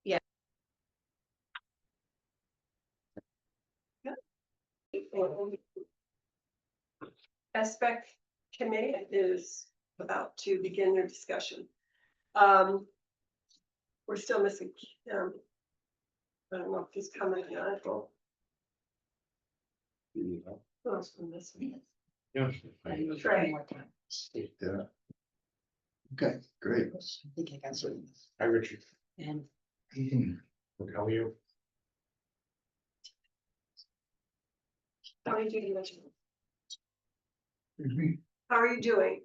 Yeah. Aspect committee is about to begin their discussion. We're still missing, I don't know if he's coming yet. Who else we missing? Trey. Yeah. Okay, great. I think I got some. Hi, Richard. And How are you? How are you doing, Richard? How are you doing?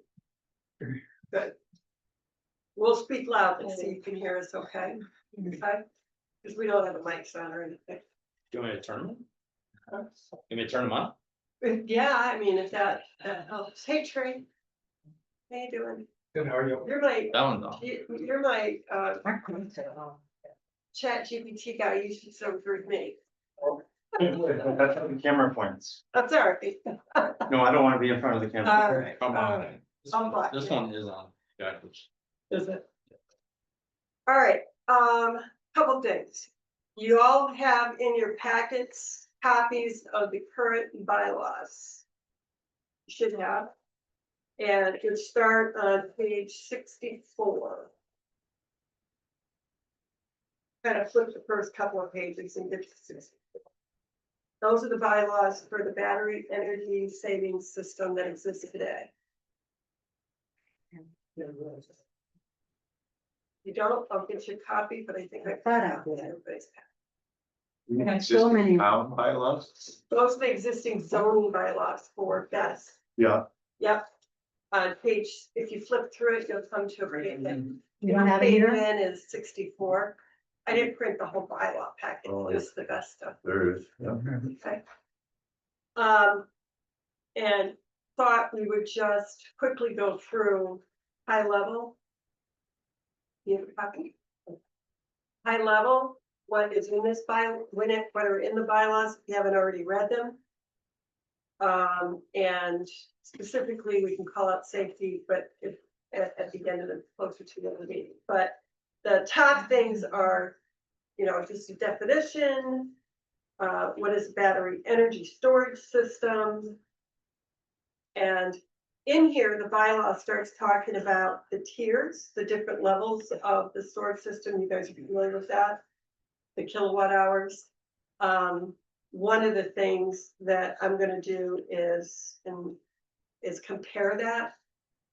Good. We'll speak loudly so you can hear us, okay? Okay? Because we don't have a mic on or anything. Do you want me to turn them? You want me to turn them on? Yeah, I mean, if that helps. Hey, Trey. How you doing? Good, how are you? You're my, That one's on. you're my, Chat GPT guy. You should serve with me. That's how the camera points. That's all right. No, I don't want to be in front of the camera. All right. Come all on. right. I'm black. This one is on. Yeah, which- Is it? All right, couple things. You all have in your packets copies of the current bylaws. You should have. And it start on page 64. Kind of flip the first couple of pages and get to 64. Those are the bylaws for the battery energy saving system that exists today. You don't, I'll get you a copy, but I think I Thought I copied did. everybody's packet. I got so many. Town bylaws? Those are the existing zoning bylaws for best. Yeah. Yep. On page, if you flip through it, you'll come to a page. You don't have it Page either? in is 64. I didn't print the whole bylaw packet, Oh, just the best stuff. There is. Yeah. Okay. And thought we would just quickly go through high level. You have a copy? High level, what is in this what are in the bylaws, if you haven't already read them. And specifically, we can call out safety, but if at the end of the closer to the other meeting, but the top things are, just a definition. What is battery energy storage system? And in here, the bylaw starts talking about the tiers, the different levels of the storage system. You guys are familiar with that? The kilowatt hours. One of the things that I'm gonna do is compare that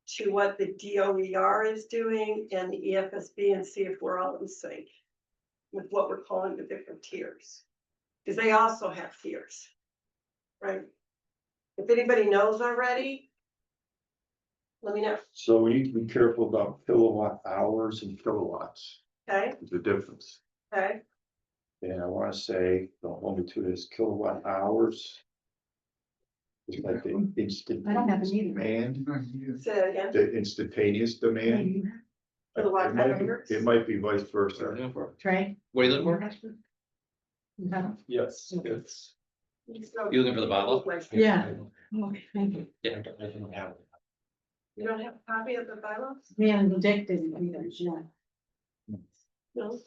to what the DOER is doing and the EFSB and see if we're all in sync with what we're calling the different tiers. Because they also have tiers, right? If anybody knows already, let me know, So we need to be careful about kilowatt hours and kilowatts. okay, There's a difference. okay, And I want to say, don't hold me to this, kilowatt hours. It's like the I don't have them instantaneous either. demand, say that again. the instantaneous demand. Kilowatt hours? It might be vice versa. Trey? What are you looking for? No. Yes, it's. You looking for the bylaw? Yeah. Okay, thank you. Yeah. You don't have a copy of the bylaws? Me and Dick didn't either, yeah. No,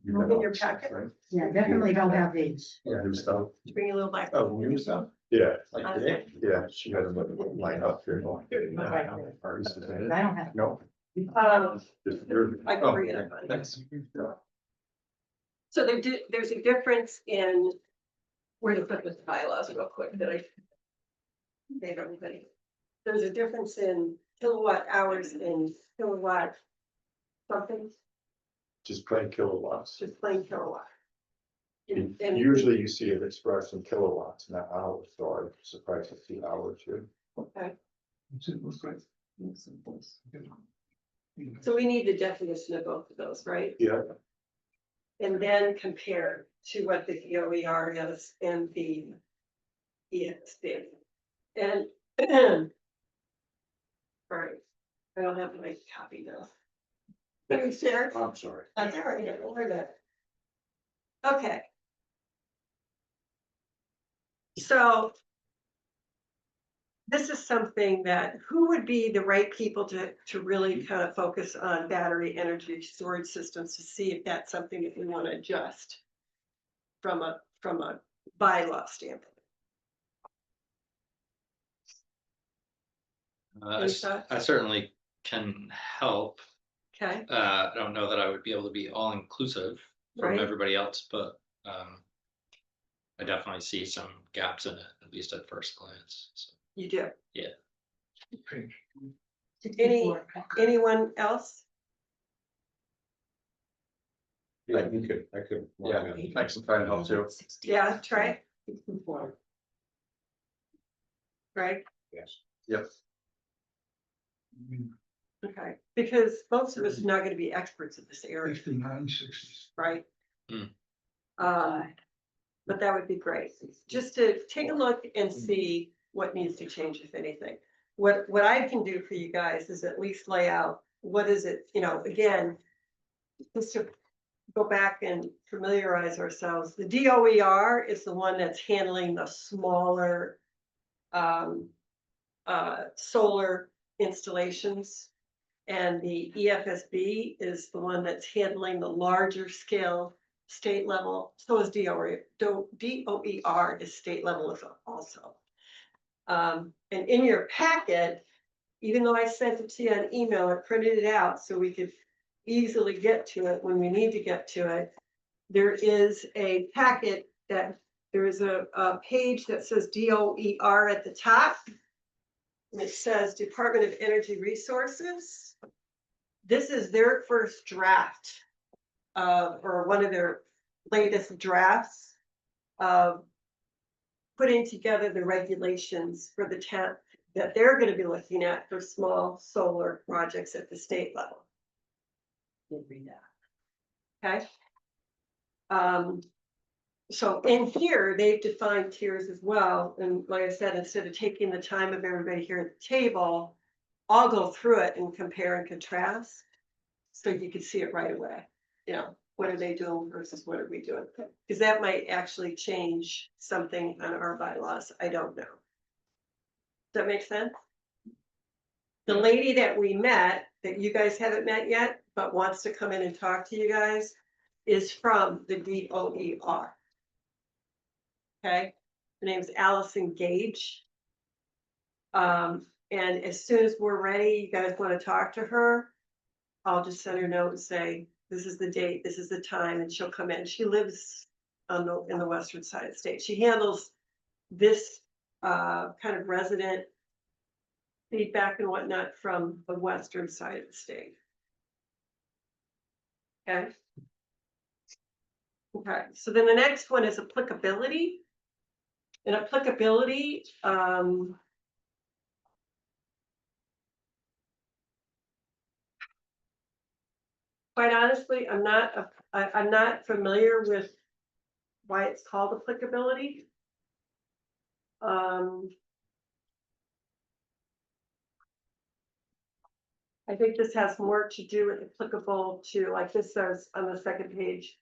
You in your packet? Right? Yeah, definitely don't have these. Yeah, new stuff. Bring a little back. Oh, new stuff? Yeah. Like today? Yeah, she got them lined up here. I don't have. No. Just yours. I can bring it up. Oh, thanks. So there's a difference in where to put this bylaws real quick that I gave everybody. There's a difference in kilowatt hours and kilowatt something, Just plain kilowatts. just plain kilowatt. And Usually you see it expressed in kilowatts, not hours, so I'm surprised to see hours here. Okay. So we need the definition of both of those, right? Yeah, And then compare to what the DOER is and the ESB. And all right, I don't have my copy now. Can we share? I'm sorry. That's all right, don't worry about it. Okay. So this is something that, who would be the right people to really kind of focus on battery energy storage systems to see if that's something that we want to adjust from a bylaw standpoint? Any thoughts? I certainly can help. Okay, I don't know that I would be able to be all inclusive from Right. everybody else, but I definitely see some gaps in it, at least at first glance. So, you do. yeah. Anyone else? Yeah, you could, I could. Yeah, I can try and help too. Yeah, Trey, right? Yes. Yep. Okay, because most of us are not gonna be experts in this area, 59, 60s. right? Hmm. But that would be great, just to take a look and see what needs to change, if anything. What I can do for you guys is at least lay out, what is it, you know, again, just to go back and familiarize ourselves. The DOER is the one that's handling the smaller solar installations. And the EFSB is the one that's handling the larger scale state level. So is DOER. DOER is state level also. And in your packet, even though I sent it to you on email, I printed it out so we could easily get to it when we need to get to it. There is a packet that there is a page that says DOER at the top. And it says Department of Energy Resources. This is their first draft or one of their latest drafts of putting together the regulations for the town that they're going to be looking at for small solar projects at the state level. Did read that. Okay. So in here, they've defined tiers as well. And like I said, instead of taking the time of everybody here at the table, I'll go through it and compare and contrast. So you can see it right away. You know, what are they doing versus what are we doing? Because that might actually change something on our bylaws. I don't know. Does that make sense? The lady that we met, that you guys haven't met yet, but wants to come in and talk to you guys, is from the DOER. Okay, her name's Allison Gage. And as soon as we're ready, you guys want to talk to her, I'll just send her a note and say, this is the date, this is the time, and she'll come in. She lives in the western side of the state. She handles this kind of resident feedback and whatnot from the western side of the state. Okay. Okay, so then the next one is applicability. And applicability, quite honestly, I'm not familiar with why it's called applicability. I think this has more to do with applicable to, like this says on the second page,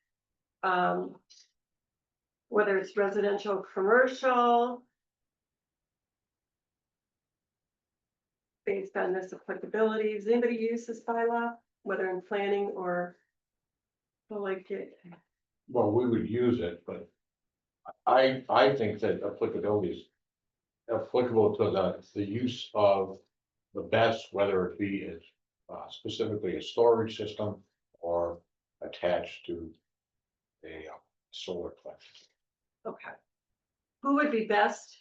whether it's residential, or commercial, based on this applicability. Does anybody use this bylaw, whether in planning or like it? Well, we would use it, but I think that applicability is applicable to the use of the best, whether it be as specifically a storage system or attached to a solar collection. Okay. Who would be best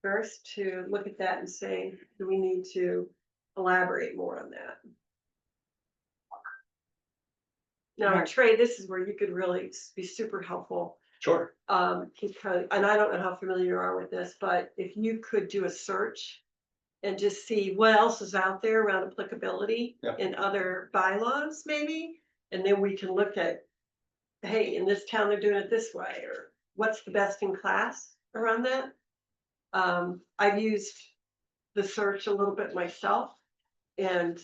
first to look at that and say, do we need to elaborate more on that? Now, Trey, this is where you could really be super helpful. Sure. Because, and I don't know how familiar you are with this, but if you could do a search and just see what else is out there around applicability Yeah. in other bylaws, maybe, and then we can look at, hey, in this town, they're doing it this way, or what's the best in class around that? I've used the search a little bit myself, and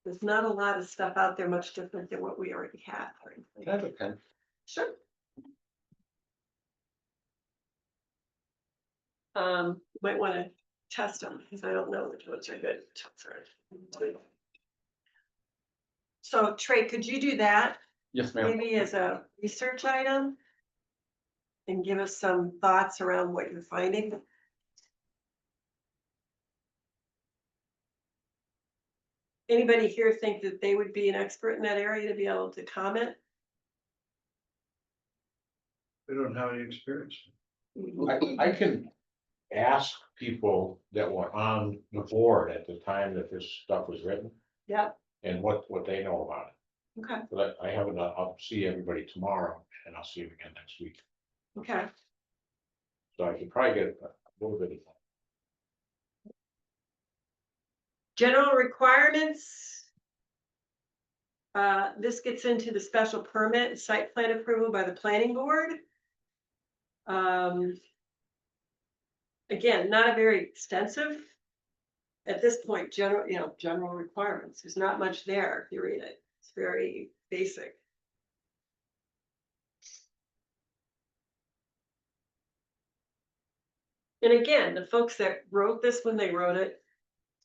there's not a lot of stuff out there much different than what we already have. Can I have a pen? Sure. Might want to test them, because I don't know which ones are good. So Trey, could you do that Yes, ma'am. maybe as a research item? And give us some thoughts around what you're finding? Anybody here think that they would be an expert in that area to be able to comment? We don't have any experience. I can ask people that were on the board at the time that this stuff was written Yep, and what they know about it. okay, But I haven't, I'll see everybody tomorrow and I'll see you again next week. okay. So I can probably get a little bit of. General requirements. This gets into the special permit and site plan approval by the planning board. Again, not a very extensive. At this point, general requirements, there's not much there if you read it, it's very basic. And again, the folks that wrote this when they wrote it,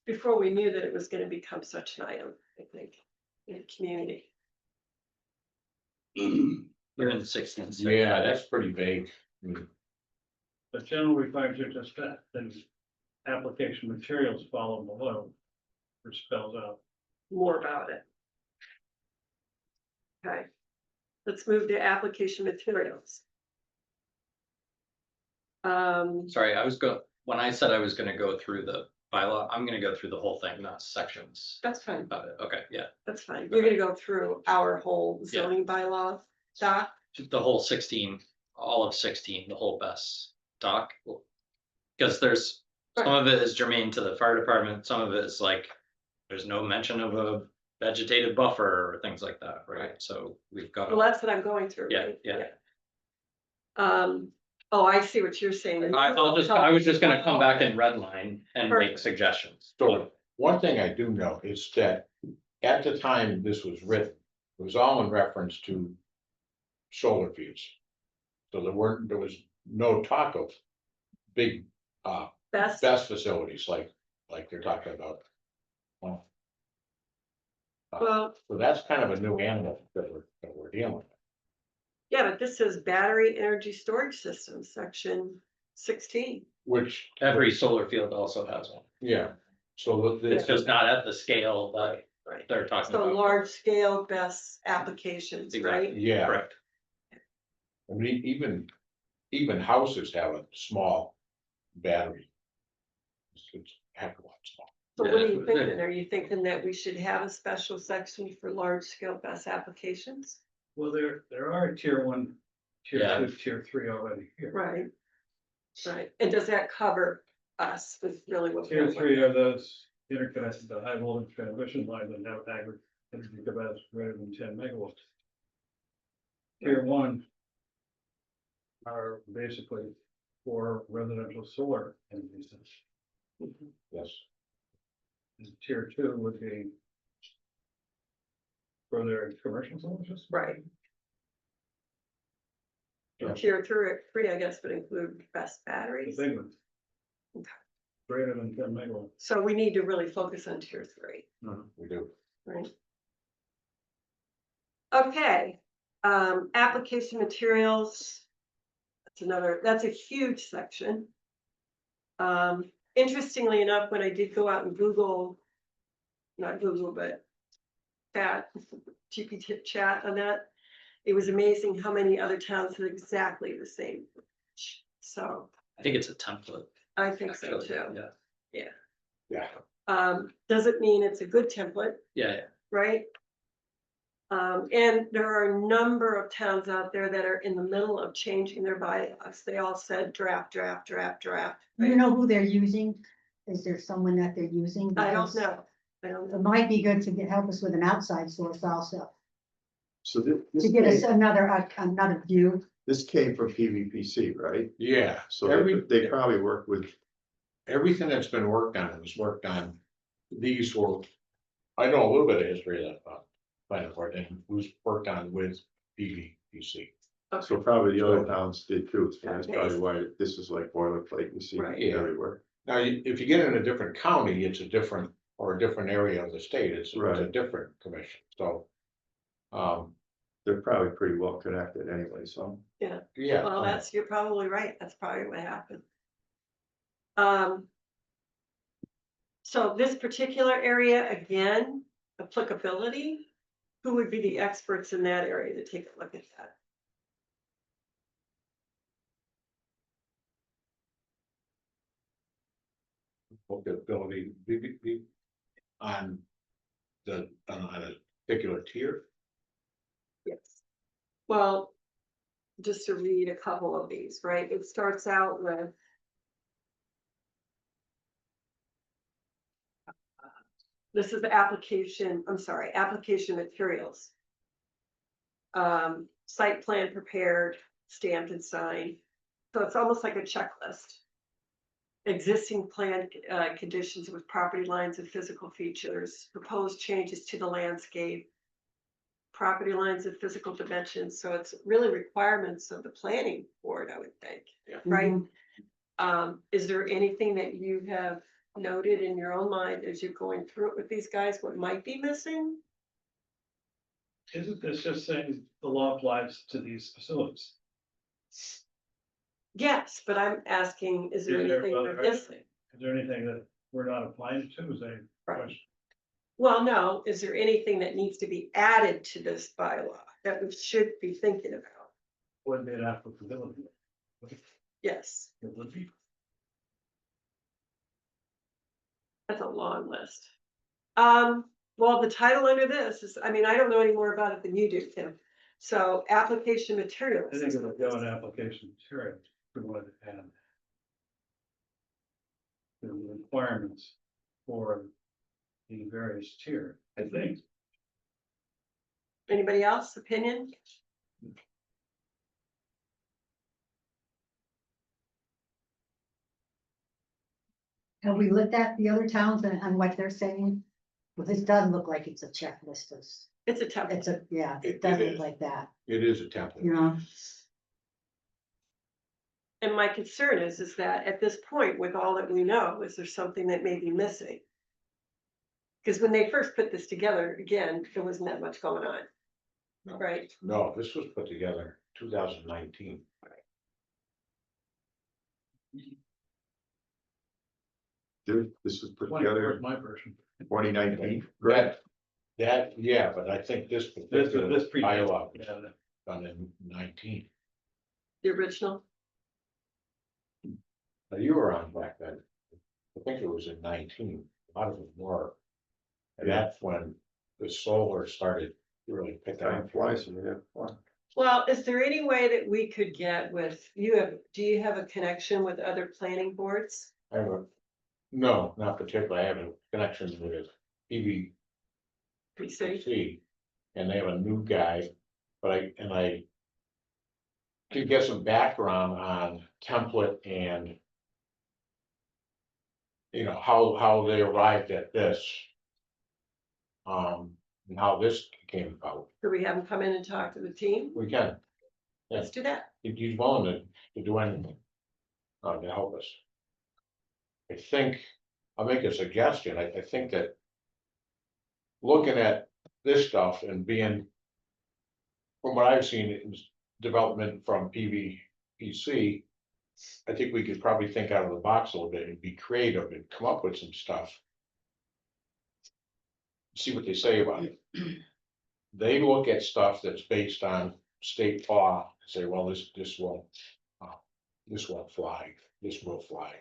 before we knew that it was gonna become such an item, I think, in the community. You're in the 16th. Yeah, that's pretty vague. I mean, The general requirements are just that, then application materials follow below. Which spells out. More about it. Okay. Let's move to application materials. Sorry, when I said I was gonna go through the bylaw, I'm gonna go through the whole thing, not sections That's fine, about it. Okay, yeah. that's fine. You're gonna go through our whole Yeah. zoning bylaw doc. The whole 16, all of 16, the whole best doc. Because there's, some of it is germane to the fire department, some of it is like, there's no mention of a vegetative buffer or things like that, right? So we've got. Well, that's what I'm going through, Yeah, right? yeah. Oh, I see what you're saying. I was just gonna come back in red line and make Perfect. suggestions. So one thing I do know is that at the time this was written, it was all in reference to solar fields. So there was no talk of big Best, best facilities like they're talking about. well, So that's kind of a new animal that we're dealing with. yeah, but this says battery energy storage system, section 16. Which, Every solar field also has one. yeah, so It's just not at the scale that Right. they're talking So about. large scale best applications, right? Exactly. yeah, Correct. I mean, even houses have a small battery. It's a heck of a lot small. So what are you Yeah. thinking? Are you thinking that we should have a special section for large scale best applications? Well, there are tier 1, tier Yeah. 2, tier 3 already here. Right. Right, and does that cover us with really what? we're Tier looking 3 at? are those interconnected to high voltage transmission lines that have aggregate energy capacity greater than 10 megawatts. Tier 1 are basically for residential solar energy systems. Mhm. Yes, And tier 2 would be for their commercial solar system. Right. Yeah. And tier 3, I guess, would include best The batteries. big ones. Okay. Greater than 10 megawatts. So we need to really focus on tier 3, we do. right? Okay, application materials. That's a huge section. Interestingly enough, when I did go out and Google, not Google, but GPT chat on that, it was amazing how many other towns had exactly the same. So I think it's a template. I think so Actually, too. yeah, Yeah, Doesn't mean it's a good template, yeah, right? And there are a number of towns out there that are in the middle of changing their bylaws. They all said draft. Do you right? know who they're using? Is there someone that they're using? I don't Because know. I don't It know. might be good to help us with an outside source also, So to get us another view. this came from PVPC, right? yeah, So Every- they probably work with, everything that's been worked on, was worked on, these were, I know a little bit of history of that, planning board, and was worked on with PVPC. so probably the other towns did too. So that's Okay. probably why this is like boilerplate you see Right. Yeah. everywhere. Now, if you get in a different county, it's a different, or a different area of the state, it's a Right. different commission, so. They're probably pretty well connected anyway, so. Yeah. Well, you're probably right, that's probably what happened. So this particular area, again, applicability, who would be the experts in that area to take a look at that? Ability, on on a particular tier. Yes. Well, just to read a couple of these, right? It starts out with. This is the application, I'm sorry, application materials. Site plan prepared, stamped and signed. So it's almost like a checklist. Existing plan conditions with property lines and physical features, proposed changes to the landscape. Property lines and physical dimensions, so it's really requirements of the planning board, I would think, right? Is there anything that you have noted in your own mind as you're going through it with these guys, what might be missing? Isn't this just saying the law applies to these facilities? Yes, but I'm asking, is there Is there anything we're other- missing? Is there anything that we're not applying to, is a Right. question? Well, no, is there anything that needs to be added to this bylaw that we should be thinking about? Would be an applicability. Yes, It would be. that's a long list. Well, the title under this is, I mean, I don't know any more about it than you do, Tim. So application materials. I think it would go in application material, we wanted to add. The requirements for the various tier, I think. Anybody else opinion? Have we looked at the other towns and what they're saying? Well, this does look like it's a checklist. It's a tough. It's a, yeah, It it does is. look like that, It is a template. you know? And my concern is that at this point, with all that we know, is there something that may be missing? Because when they first put this together, again, there wasn't that much going on. No. Right, No, this was put together 2019. This was put together My version. in 2019. Yeah, but I think this This particular pre. bylaw was Yeah, done in 19. the original. Now, you were on back then. I think it was in 19, a lot of them were. And that's when the solar started really picking Time up. flies and we have fun. Well, is there any way that we could get with, do you have a connection with other planning boards? No, not particularly. I have a connection with PC? PVPC. And they have a new guy, but I could get some background on template and you know, how they arrived at this. And how this came about. Could we have them come in and talk to the team? We can, Let's do that. if he's willing to do anything. To help us. I think, I'll make a suggestion, I think that. Looking at this stuff and being. From what I've seen, it was development from PVPC. I think we could probably think out of the box a little bit and be creative and come up with some stuff. See what they say about it. They look at stuff that's based on state law, and say, well, this won't fly, this will fly.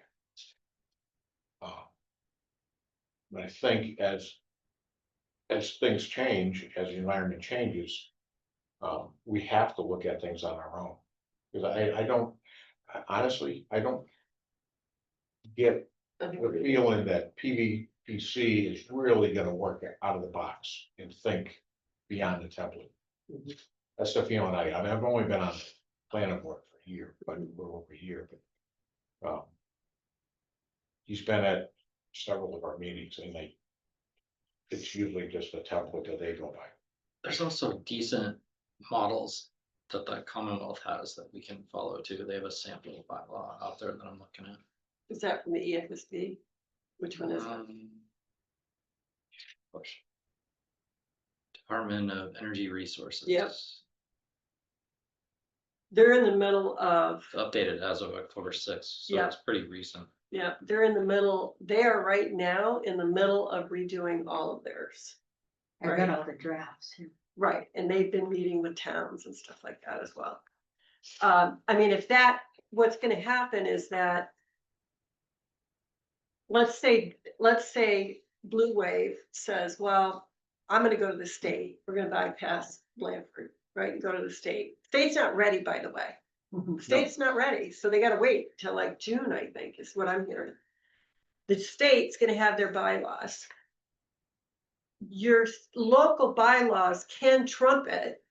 But I think as things change, as the environment changes, we have to look at things on our own. Because honestly, I don't get the feeling that PVPC is really gonna work out of the box and think beyond the template. That's the feeling I mean, I've only been on the planning board for a year, but a little over a year, but. He's been at several of our meetings and it's usually just a template that they go by. There's also decent models that the Commonwealth has that we can follow too. They have a sample bylaw out there that I'm looking at. Is that from the EFSB? Which one is it? Gosh. Department of Energy Resources. Yep. They're in the middle of, Updated as of October sixth, so Yeah. it's pretty recent. yeah, they're in the middle, they are right now in the middle of redoing all of theirs. I read Right. all the drafts. Right, and they've been meeting with towns and stuff like that as well. I mean, if that, what's gonna happen is that. Let's say Blue Wave says, well, I'm gonna go to the state, we're gonna bypass Blanford, right, and go to the state. State's not ready, by the way. Mhm. State's not ready, so they gotta wait till like June, I think, is what I'm hearing. The state's gonna have their bylaws. Your local bylaws can trump it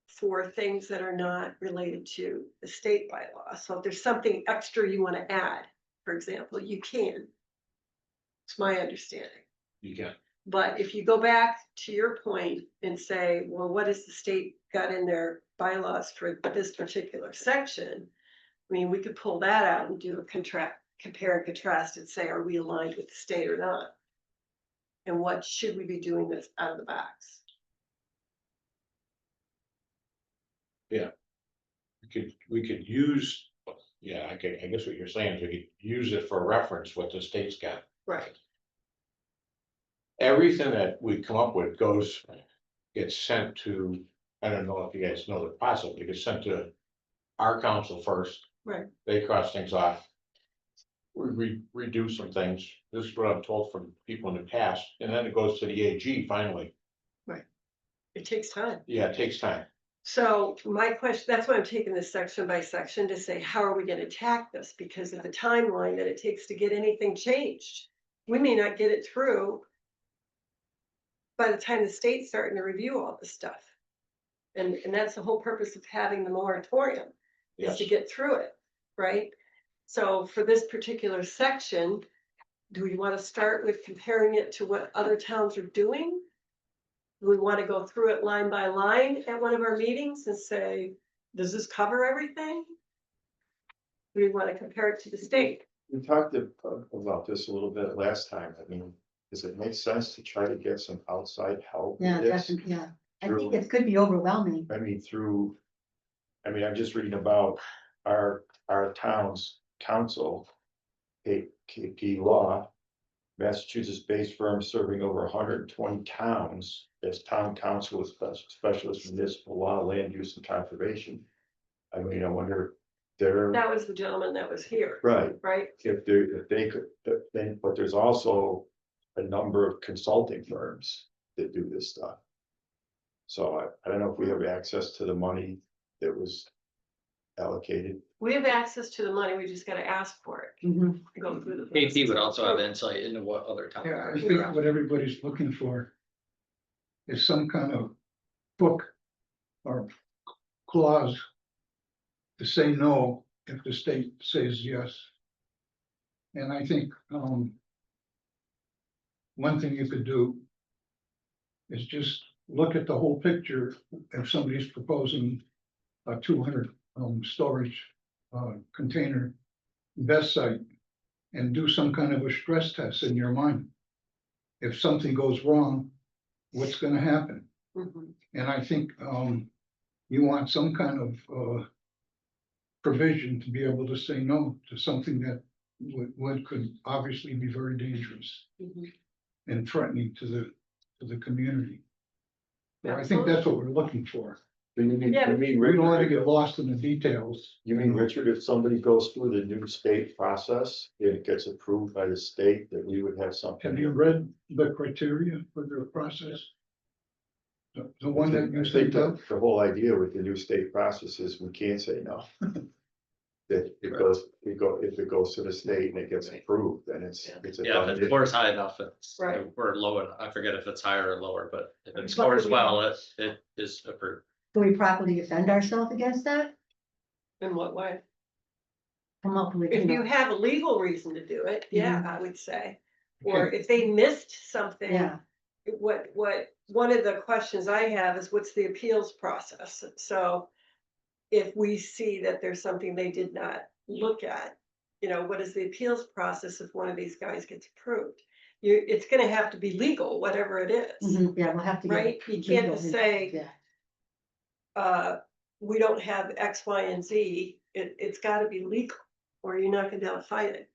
for things that are not related to the state bylaws. So if there's something extra you wanna add, for example, you can. It's my understanding. You can, But if you go back to your point and say, well, what has the state got in their bylaws for this particular section? I mean, we could pull that out and do a compare and contrast and say, are we aligned with the state or not? And what should we be doing that's out of the box? we could use, yeah, I guess what you're saying is we could use it for reference what the state's got. Right. Everything that we come up with gets sent to, I don't know if you guys know the process, it gets sent to our council first. Right. They cross things off. We redo some things, this is what I'm told from people in the past, and then it goes to the AG finally. It takes time. Yeah, it takes time. So my question, that's why I'm taking this section by section to say, how are we gonna attack this? Because of the timeline that it takes to get anything changed. We may not get it through by the time the state's starting to review all this stuff. And that's the whole purpose of having the moratorium, is to Yes, get through it, right? So for this particular section, do we wanna start with comparing it to what other towns are doing? Do we wanna go through it line by line at one of our meetings and say, does this cover everything? Do we wanna compare it to the state? We talked about this a little bit last time. I mean, does it make sense to try to get some outside help? with Yeah, this? definitely, yeah. I True. think it could be overwhelming. I mean, I'm just reading about our town's council. KP Law, Massachusetts-based firm serving over 120 towns as town council with specialist municipal law, land use and conservation. I mean, I wonder, they're, That was the gentleman that was here, right, right? if they could, then, but there's also a number of consulting firms that do this stuff. So I don't know if we have access to the money that was allocated. We have access to the money, we just gotta ask for it, Mhm. go through the. KP would process. also have insight into what other towns. Yeah, are I doing. think what everybody's looking for is some kind of book or clause to say no if the state says yes. And I think, one thing you could do is just look at the whole picture. If somebody's proposing a 200 storage container best site, and do some kind of a stress test in your mind. If something goes wrong, what's gonna happen? Mhm. And I think you want some kind of provision to be able to say no to something that could obviously be very dangerous Mhm. and threatening to the community. So I think that's what we're looking for. Do you mean, Yeah. We don't want to get lost in the details. You mean, Richard, if somebody goes through the new state process, and it gets approved by the state, that we would have something? Have you read the criteria for the process? The one that you I sent think out? the whole idea with the new state process is we can't say no. That if it goes to the state and it gets approved, then it's a. Yeah, done if it deal. scores high enough, it's, Right. we're low enough. I forget if it's higher or lower, but if it But scores we- well, it is approved. Do we properly defend ourselves against that? In what way? Come up with, If you have a legal reason to do it, yeah, I would say. Or if they missed something. yeah, What, one of the questions I have is what's the appeals process? So if we see that there's something they did not look at, you know, what is the appeals process if one of these guys gets approved? It's gonna have to be legal, whatever it is, Mhm, yeah, we'll have to. get right? You can't legal just in- say, Yeah, we don't have X, Y, and Z. It's gotta be legal, or you're not gonna be able to fight it.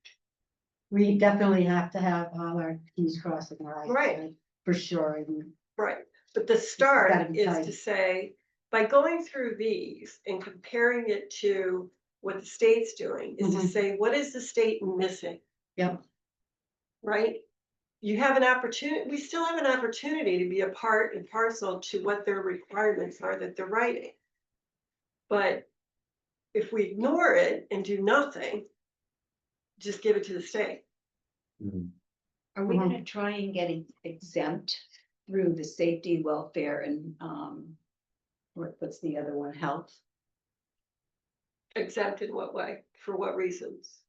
we definitely have to have all our T's crossed and our I's Right. dotted, for sure, and Right, but the gotta start be is tight. to say, by going through these and comparing it to what the state's doing, is to Mhm. say, what is the state missing? Yep. Right? You have an opportunity, we still have an opportunity to be a part and parcel to what their requirements are that they're writing. But if we ignore it and do nothing, just give it to the state. Are we Mhm. gonna try and get exempt through the safety, welfare and, what's the other one, health? Exempt in what way? For what reasons?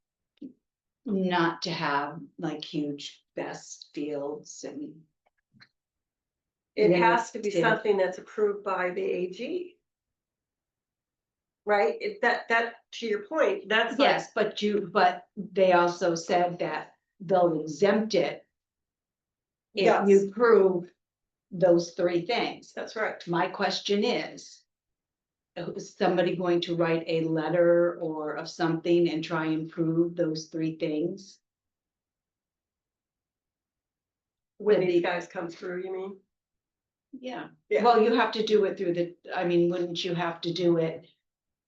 Not to have like huge best fields and, It Yeah, has to be yeah. something that's approved by the AG. Right? That, to your point, that's like, yes, but they also said that they'll exempt it if yes, you prove those three things. that's right. My question is somebody going to write a letter or of something and try and prove those three things? When Would these be- guys come through, you mean? Yeah, Yeah. well, you have to do it through wouldn't you have to do it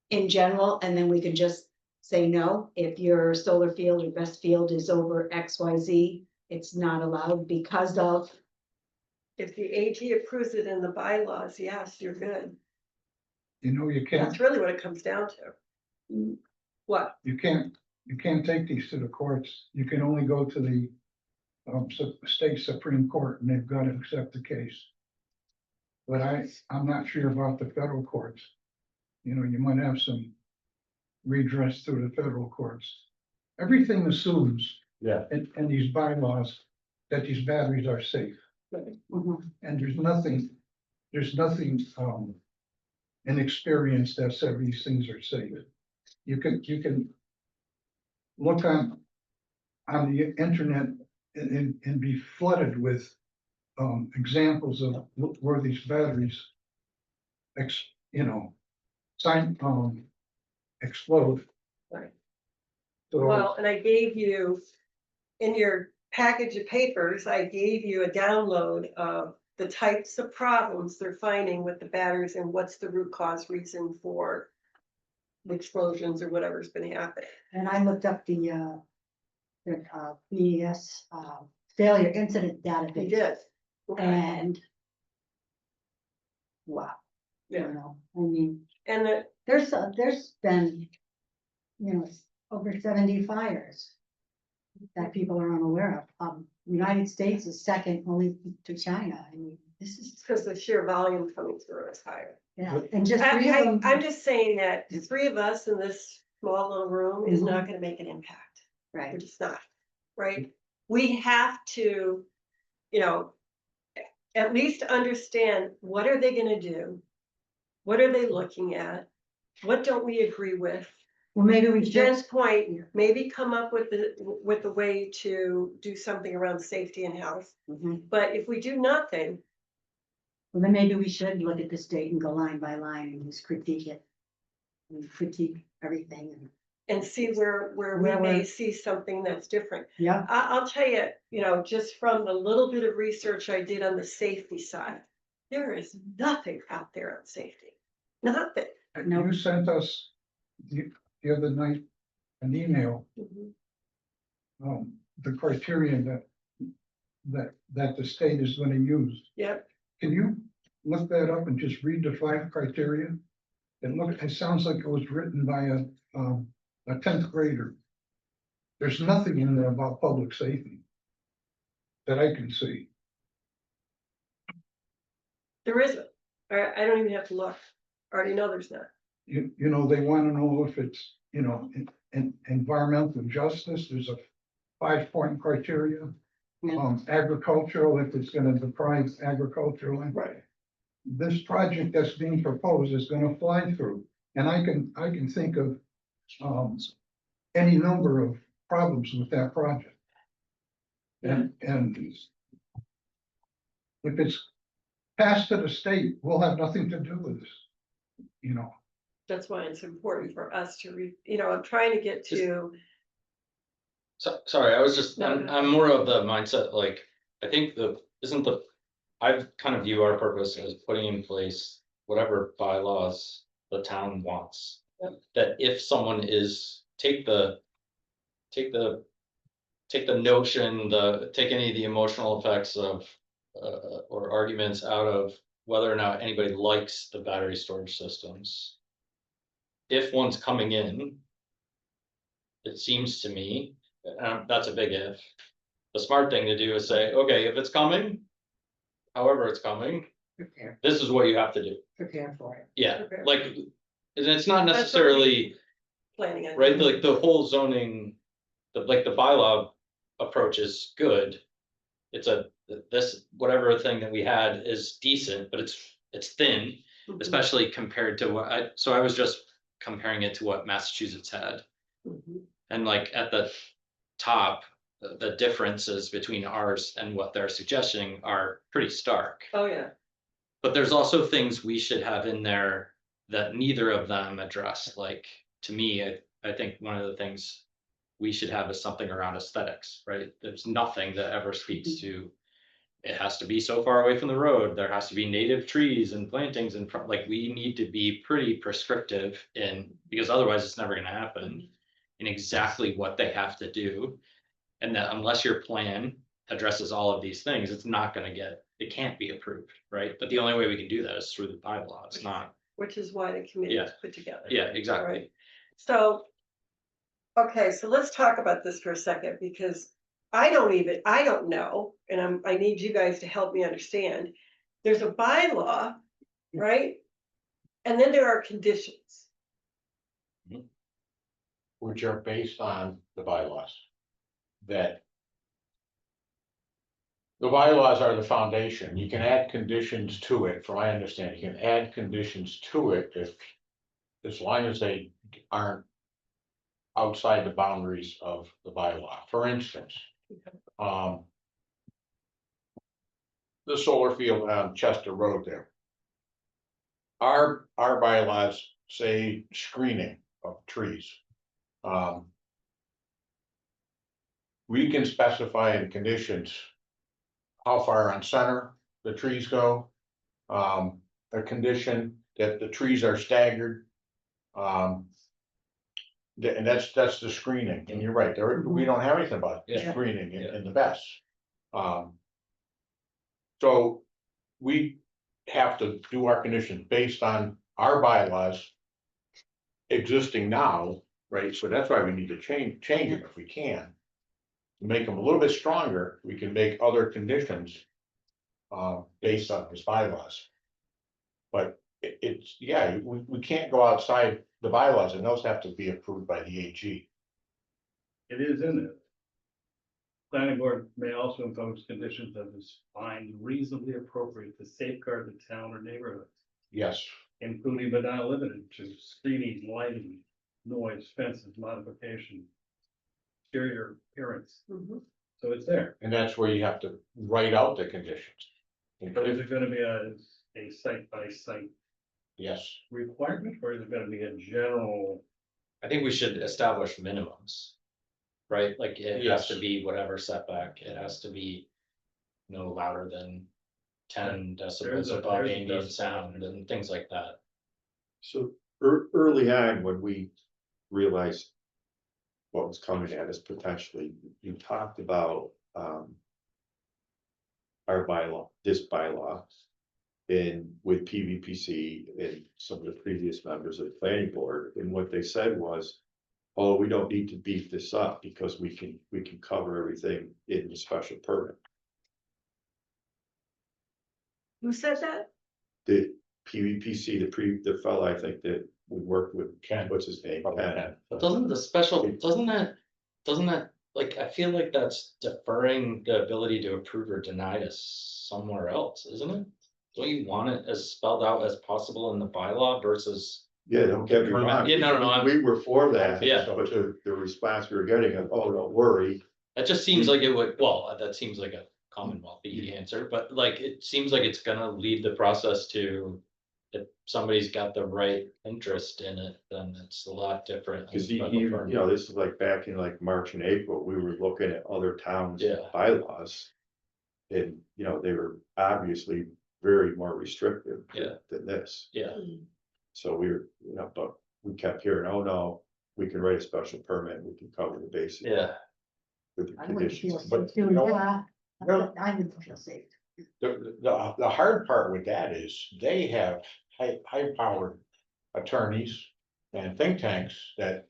in general, and then we can just say no, if your solar field or best field is over XYZ, it's not allowed because of, If the AG approves it in the bylaws, yes, you're good. You know, you can't, That's really what it comes down to. What? you can't take these to the courts. You can only go to the state Supreme Court, and they've got to accept the case. But I'm not sure about the federal courts. You know, you might have some redress through the federal courts. Everything assumes Yeah, in these bylaws that these batteries are safe. Mhm. And there's nothing in experience that said these things are safe. You can look on the internet and be flooded with examples of where these batteries explode. Right. So, Well, and I gave you, in your package of papers, I gave you a download of the types of problems they're finding with the batteries and what's the root cause reason for the explosions or whatever's been happening. And I looked up the BES, failure incident They database, did. Okay. and wow, you Yeah, know, I mean, and the, there's been, you know, over 70 fires that people are unaware of. United States is second only to China. I mean, this is, it's because the sheer volume coming through is higher. yeah, and just three of them. I'm just saying that the three of us in this small little room is not gonna make an impact. We're Right, just not, right? We have to, you know, at least understand, what are they gonna do? What are they looking at? What don't we agree with? well, maybe To we should, Jen's point, maybe come up with the way to do something around safety and health. Mhm. But if we do nothing, well, then maybe we should look at the state and go line by line and just critique it. And critique everything, and, and see where we Where may we're- see something that's different. yeah, I'll tell you, you know, just from the little bit of research I did on the safety side, there is nothing out there on safety. Nothing. No. you sent us the other night an email, the criteria that the state is gonna use. Yep, Can you look that up and just read the 5 criteria? It sounds like it was written by a 10th grader. There's nothing in there about public safety that I can see. there isn't. I don't even have to look. I already know there's not. You know, they wanna know if it's, you know, in environmental justice, there's a 5-point criteria. Yeah. Agricultural, if it's gonna deprive agricultural land. Right. This project that's being proposed is gonna fly through, and I can think of any number of problems with that project. And if it's passed to the state, we'll have nothing to do with this, you know. That's why it's important for us to I'm trying to get to, So, sorry, I was just, No, I'm, no. I'm more of the mindset, like, I think I kind of view our purpose as putting in place whatever bylaws the town wants. Yep. That if someone take the notion, take any of the emotional effects of, or arguments out of whether or not anybody likes the battery storage systems. If one's coming in, it seems to me, that's a big if. The smart thing to do is say, okay, if it's coming, however it's coming, Prepare, this is what you have to do. prepare for it. Yeah, Okay. like, and it's not That's what necessarily, planning on. right, like the whole zoning, the bylaw approach is good. It's whatever thing that we had is decent, but it's thin, Mhm, especially compared to so I was just comparing it to what Massachusetts had. mhm. And like at the top, the differences between ours and what they're suggesting are pretty stark. Oh, yeah, But there's also things we should have in there that neither of them address. Like, to me, I think one of the things we should have is something around aesthetics, right? There's nothing that ever speaks to, it has to be so far away from the road, there has to be native trees and plantings in front, like, we need to be pretty prescriptive because otherwise it's never gonna happen. In exactly what they have to do. And that unless your plan addresses all of these things, it can't be approved, right? But the only way we can do that is through the bylaw, it's not, which is why the committee was Yeah. put together. yeah, exactly. Right. So, okay, so let's talk about this for a second, because I don't know, and I need you guys to help me understand. There's a bylaw, right? And then there are conditions. which are based on the bylaws. That. The bylaws are the foundation. You can add conditions to it, from my understanding, you can add conditions to it if. As long as they aren't. Outside the boundaries of the bylaw, for instance. The solar field on Chester Road there. Our bylaws say screening of trees. We can specify in conditions. How far on center the trees go. A condition that the trees are staggered. And that's the screening, and you're right, we don't have anything about Yeah. screening Yeah. in the best. So we have to do our conditions based on our bylaws. Existing now, right, so that's why we need to change them if we can. Make them a little bit stronger, we can make other conditions. Based on his bylaws. But it's, yeah, we can't go outside the bylaws, and those have to be approved by the AG. It is in there. Planning board may also impose conditions that is find reasonably appropriate to safeguard the town or neighborhood, Yes, including but not limited to screening, lighting, noise, fences, modification. Exterior appearance, Mhm. so it's there. and that's where you have to write out the conditions. But is it gonna be a site by site Yes, requirement, or is it gonna be a general? I think we should establish minimums. Right, like it has to Yes. be whatever setback, it has to be no louder than 10 decibels above there's a ambient decibel. sound and things like that. So early on, when we realized what was coming at us potentially, you talked about our bylaw, this bylaw. And with PVPC and some of the previous members of the planning board, and what they said was, oh, we don't need to beef this up because we can cover everything in the special permit. Who said that? The PVPC, the fellow I think that we worked with, Ken. what's his name? probably Ken. can. But doesn't that, like, I feel like that's deferring the ability to approve or deny to somewhere else, isn't it? Don't you want it as spelled out as possible in the bylaw versus Yeah, don't get me wrong. Yeah, no, I'm- We were for that. Yeah. But the response we were getting is, oh, don't worry. That just seems like it would, well, that seems like a Commonwealthy answer, but like, it seems like it's gonna lead the process to. If somebody's got the right interest in it, then it's a lot different. Cause than you, special you permit. know, this is like back in like March and April, we were looking at other towns' Yeah. bylaws. And, you know, they were obviously very more restrictive. Yeah. Than this, Yeah, so we were, you know, but we kept hearing, oh, no, we can write a special permit, we can cover the bases. yeah, With the I wouldn't feel conditions. safe But, doing you know, that. I wouldn't feel safe. The hard part with that is they have high powered attorneys and think tanks that.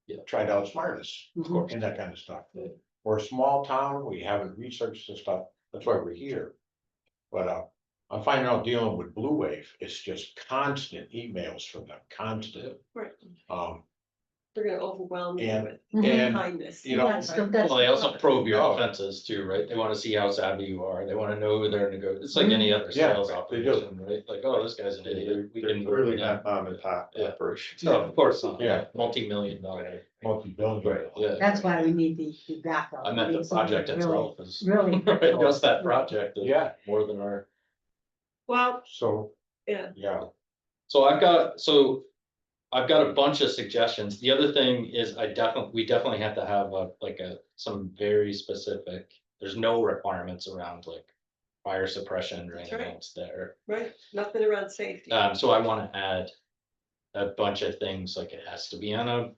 Yeah. Try to outsmart us Mhm. and that kind of stuff. Yeah. We're a small town, we haven't researched this stuff, that's why we're here. But I'm finding out dealing with Blue Wave, it's just constant emails from them, constant. Right. Um, They're gonna overwhelm you And- with and, kindness. you know, That's the- that's well, they also the- probe your Oh. offenses too, right? They wanna see how savvy you are, they wanna know who they're it's like any other Yeah, sales they do. operation, right? Like, oh, this guy's an idiot, we They're can. really not mom and pop Yeah. operations. No, of course not, Yeah. multi-million dollar, multi-billion. right, yeah. That's why we need the backup. I meant the need something project really- itself is, Really. right, just that project is Yeah, more than our. Well, so, yeah, yeah, So I've got a bunch of suggestions. The other thing is we definitely have to have some very specific, there's no requirements around like fire suppression or That's anything right. else there. right, nothing around safety. So I want to add a bunch of things, like it has to be on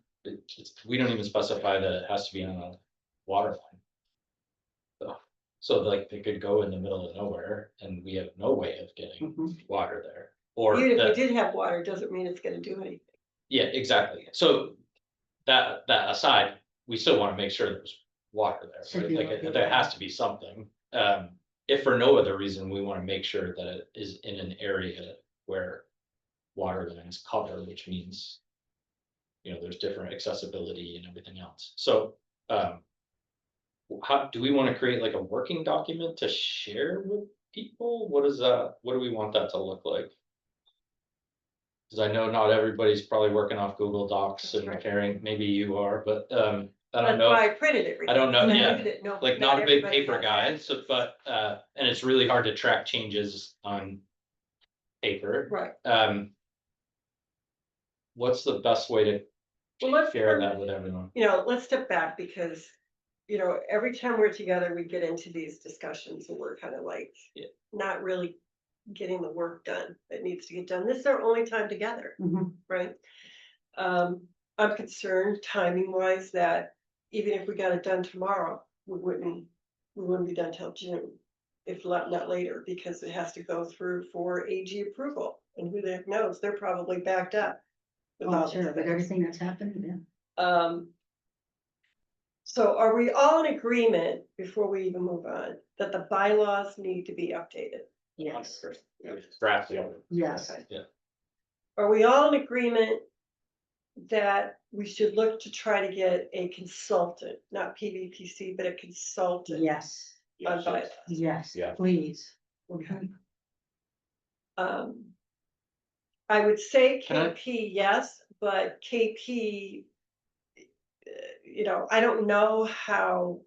we don't even specify that it has to be on a water line. So like they could go in the middle of nowhere and we have no way of getting Mhm. water there. Or Even if that- we did have water, doesn't mean it's gonna do anything. Yeah, exactly. So that aside, we still want to make sure there's water there, Should right? be Like located. there has to be something. If for no other reason, we want to make sure that it is in an area where water lines cover, which means, you know, there's different accessibility and everything else. So, how do we want to create like a working document to share with people? What do we want that to look like? Cause I know not everybody's probably working off Google Docs That's and right. carrying, maybe you are, but, I don't That's know. why I printed it. I don't know, I yeah, printed it, no, Like not a big everybody paper has guide, access. so, but, and it's really hard to track changes on paper. Right, What's the best way to well, let's, share that with everyone? you know, let's step back because, you know, every time we're together, we get into these discussions and we're kind of like. Yeah. Not really getting the work done that needs to get done. This is our only time together, Mhm. right? I'm concerned timing wise that even if we got it done tomorrow, we wouldn't be done till June. If not later, because it has to go through for AG approval, and who the heck knows, they're probably backed up. with all Oh, these sure, but things. everything that's happened, yeah. So are we all in agreement, before we even move on, that the bylaws need to be updated? Yes, Draft, yeah. yes. Okay. Are we all in agreement that we should look to try to get a consultant, not PVPC, but a consultant? Yes, On bylaws? yes, Yeah. please. Okay. I would say Can I- KP, yes, but KP. You know, I don't know how.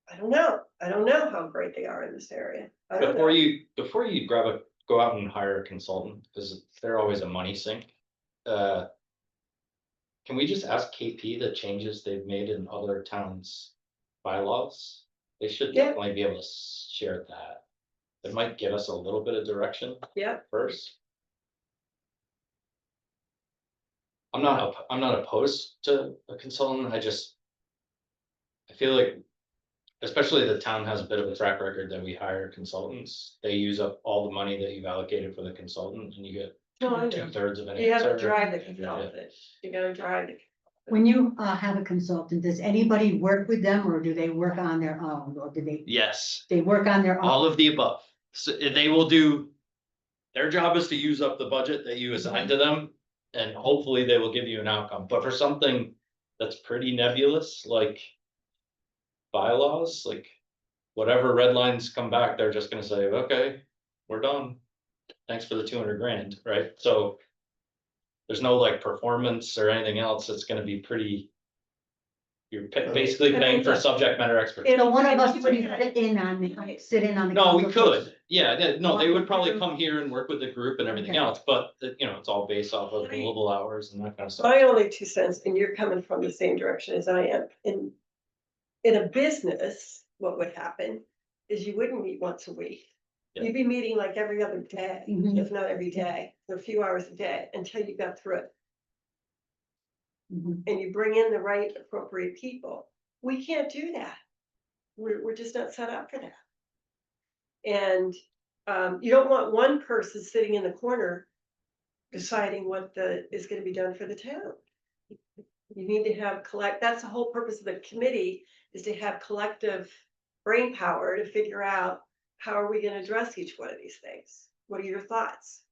I don't know how great they are in this area. I don't know. Before you go out and hire a consultant, because they're always a money sink. Can we just ask KP the changes they've made in other towns' bylaws? They should Yeah. definitely be able to share that. It might give us a little bit of direction Yeah, first. I'm not opposed to a consultant, I feel like, especially the town has a bit of a track record that we hire consultants. They use up all the money that you've allocated for the consultant and you get no, I know. 2/3 of an You have to answer. drive the consultant. You gotta drive it. When you have a consultant, does anybody work with them or do they work on their own, or do Yes, they work on their own? all of the above. So they will do. Their job is to use up the budget that you assign to them. And hopefully they will give you an outcome, but for something that's pretty nebulous, like. Bylaws, like. Whatever red lines come back, they're just gonna say, okay, we're done. Thanks for the 200 grand, right? So. there's no like performance or anything else, it's gonna be pretty. You're basically paying for subject matter expertise. So one of us would sit in on the. No, we consultation. could, yeah, no, they would probably come here and work with the group and everything Okay. else, but, you know, it's all based off of billable hours and that kind of stuff. My only 2 cents, and you're coming from the same direction as I am, in a business, what would happen is you wouldn't meet once a week. Yeah. You'd be meeting like every other day, Mhm. if not every day, for a few hours a day, until you got through it. Mhm. And you bring in the right appropriate people. We can't do that. We're just not set up for that. And, you don't want one person sitting in the corner deciding what is gonna be done for the town. You need to have that's the whole purpose of the committee, is to have collective brain power to figure out how are we gonna address each one of these things? What are your thoughts?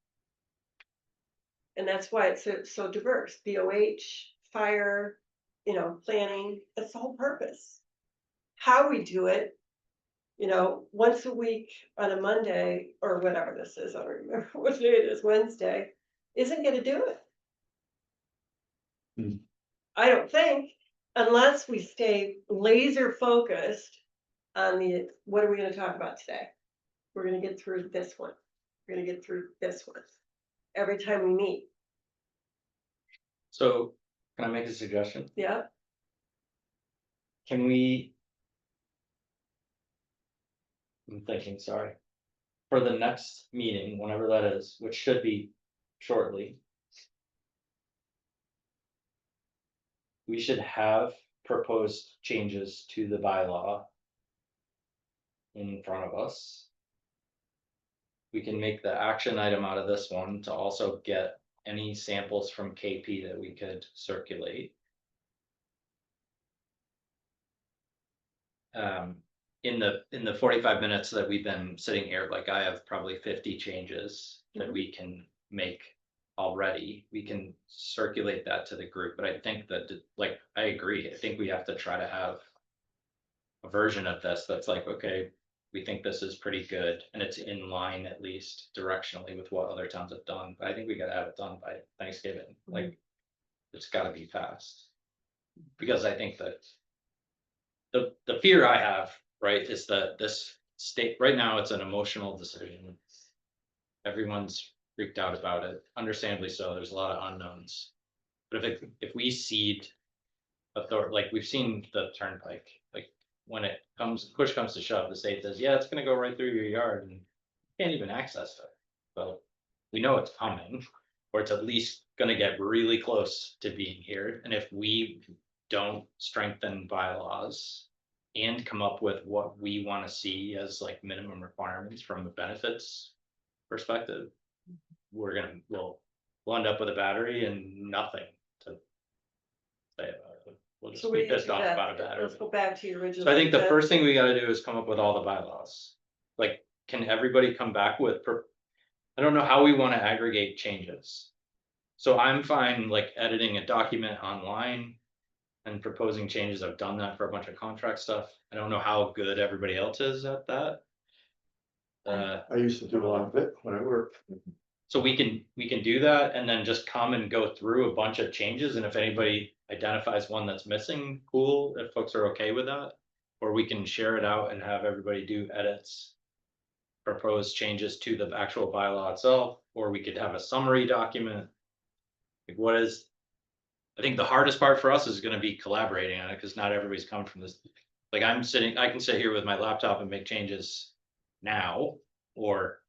And that's why it's so diverse, BOH, fire, planning, that's the whole purpose. How we do it, once a week on a Monday or whatever this is, I don't remember what day it is, Wednesday, isn't gonna do it. Hmm. I don't think, unless we stay laser focused on what are we gonna talk about today? We're gonna get through this one. We're gonna get through this one. Every time we meet, So, can I make a suggestion? yeah, Can we? I'm thinking, sorry. For the next meeting, whenever that is, which should be shortly. We should have proposed changes to the bylaw. In front of us. We can make the action item out of this one to also get any samples from KP that we could circulate. In the 45 minutes that we've been sitting here, like I have probably 50 changes that we can make already. We can circulate that to the group, but I think that, like, I agree, I think we have to try to have a version of this that's like, okay, we think this is pretty good and it's in line at least directionally with what other towns have done, but I think we gotta have it done by Thanksgiving, like. It's gotta be fast. Because I think that. The fear I have, right, is that this state, right now, it's an emotional decision. Everyone's freaked out about it, understandably so, there's a lot of unknowns. But if we cede authority, like we've seen the turnpike, like when push comes to shove, the state says, yeah, it's gonna go right through your yard and you can't even access it. But we know it's coming, or it's at least gonna get really close to being here. And if we don't strengthen bylaws and come up with what we wanna see as like minimum requirements from the benefits perspective, we'll end up with a battery and nothing to say about it. We'll just so be we pissed off about a battery. let's go back to your original. So I think the intent. first thing we gotta do is come up with all the bylaws. Like, can everybody come back with, I don't know how we wanna aggregate changes. So I'm fine like editing a document online and proposing changes. I've done that for a bunch of contract stuff. I don't know how good everybody else is at that. I used to do a lot of it when I worked. So we can do that and then just come and go through a bunch of changes, and if anybody identifies one that's missing, cool, if folks are okay with that. Or we can share it out and have everybody do edits. Propose changes to the actual bylaw itself, or we could have a summary document. Like I think the hardest part for us is gonna be collaborating on it, because not everybody's coming from this. Like I can sit here with my laptop and make changes now, or.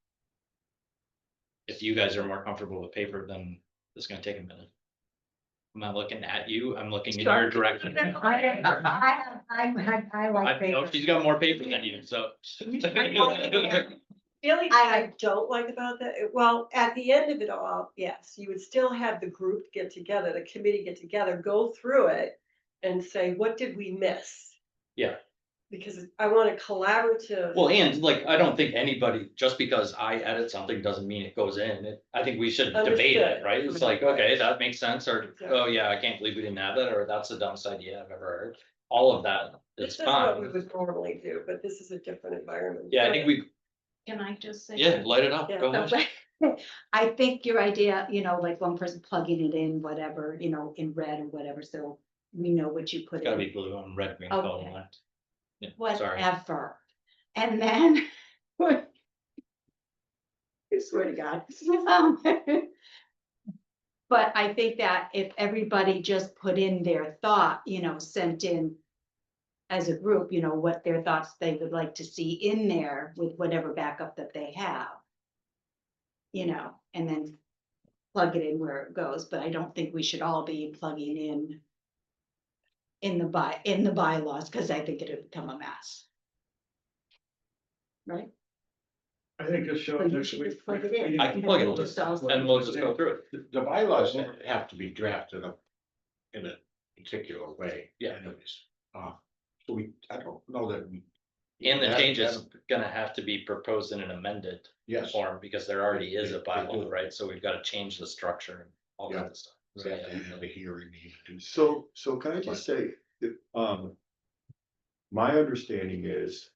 If you guys are more comfortable with paper, then it's gonna take a minute. I'm not looking at you, I'm looking in your direction. I like I know paper. she's got more paper than you, so. The only thing I don't like about that, well, at the end of it all, yes, you would still have the group get together, the committee get together, go through it and say, what did we miss? Yeah. Because I want a collaborative. Well, and like, I don't think anybody, just because I edit something doesn't mean it goes in. I think we should debate it, Understood. right? It's like, okay, that makes sense, or, Exactly. oh yeah, I can't believe we didn't have that, or that's the dumbest idea I've ever heard. All of that, This it's is what we fine. would normally do, but this is a different environment. Yeah, I think we, Can I just say? yeah, light it up, Yeah. go ahead. I think your idea, like one person plugging it in, whatever, in red or whatever, so we know what you put It's gotta in, be blue and red, green, color Okay. line. Yeah, sorry. whatever. And then. I swear to God. Um, But I think that if everybody just put in their thought, sent in as a group, what their thoughts they would like to see in there with whatever backup that they have. And then plug it in where it goes, but I don't think we should all be plugging in the bylaws, because I think it'd become a mess. Right? I think just show So up you next should week. just plug it in. I can plug it in, Just all- and we'll just go through it. The bylaws have to be drafted up in a particular way. Yeah. Anyways, so I don't know that we. And the that- change is that- gonna have to be proposed in an amended Yes. form, because there already is a They bylaw, do. right? So we've gotta change the structure and all Yeah. kinds of stuff. We So, have yeah. to have a hearing. we have to do So can I just say, that, my understanding is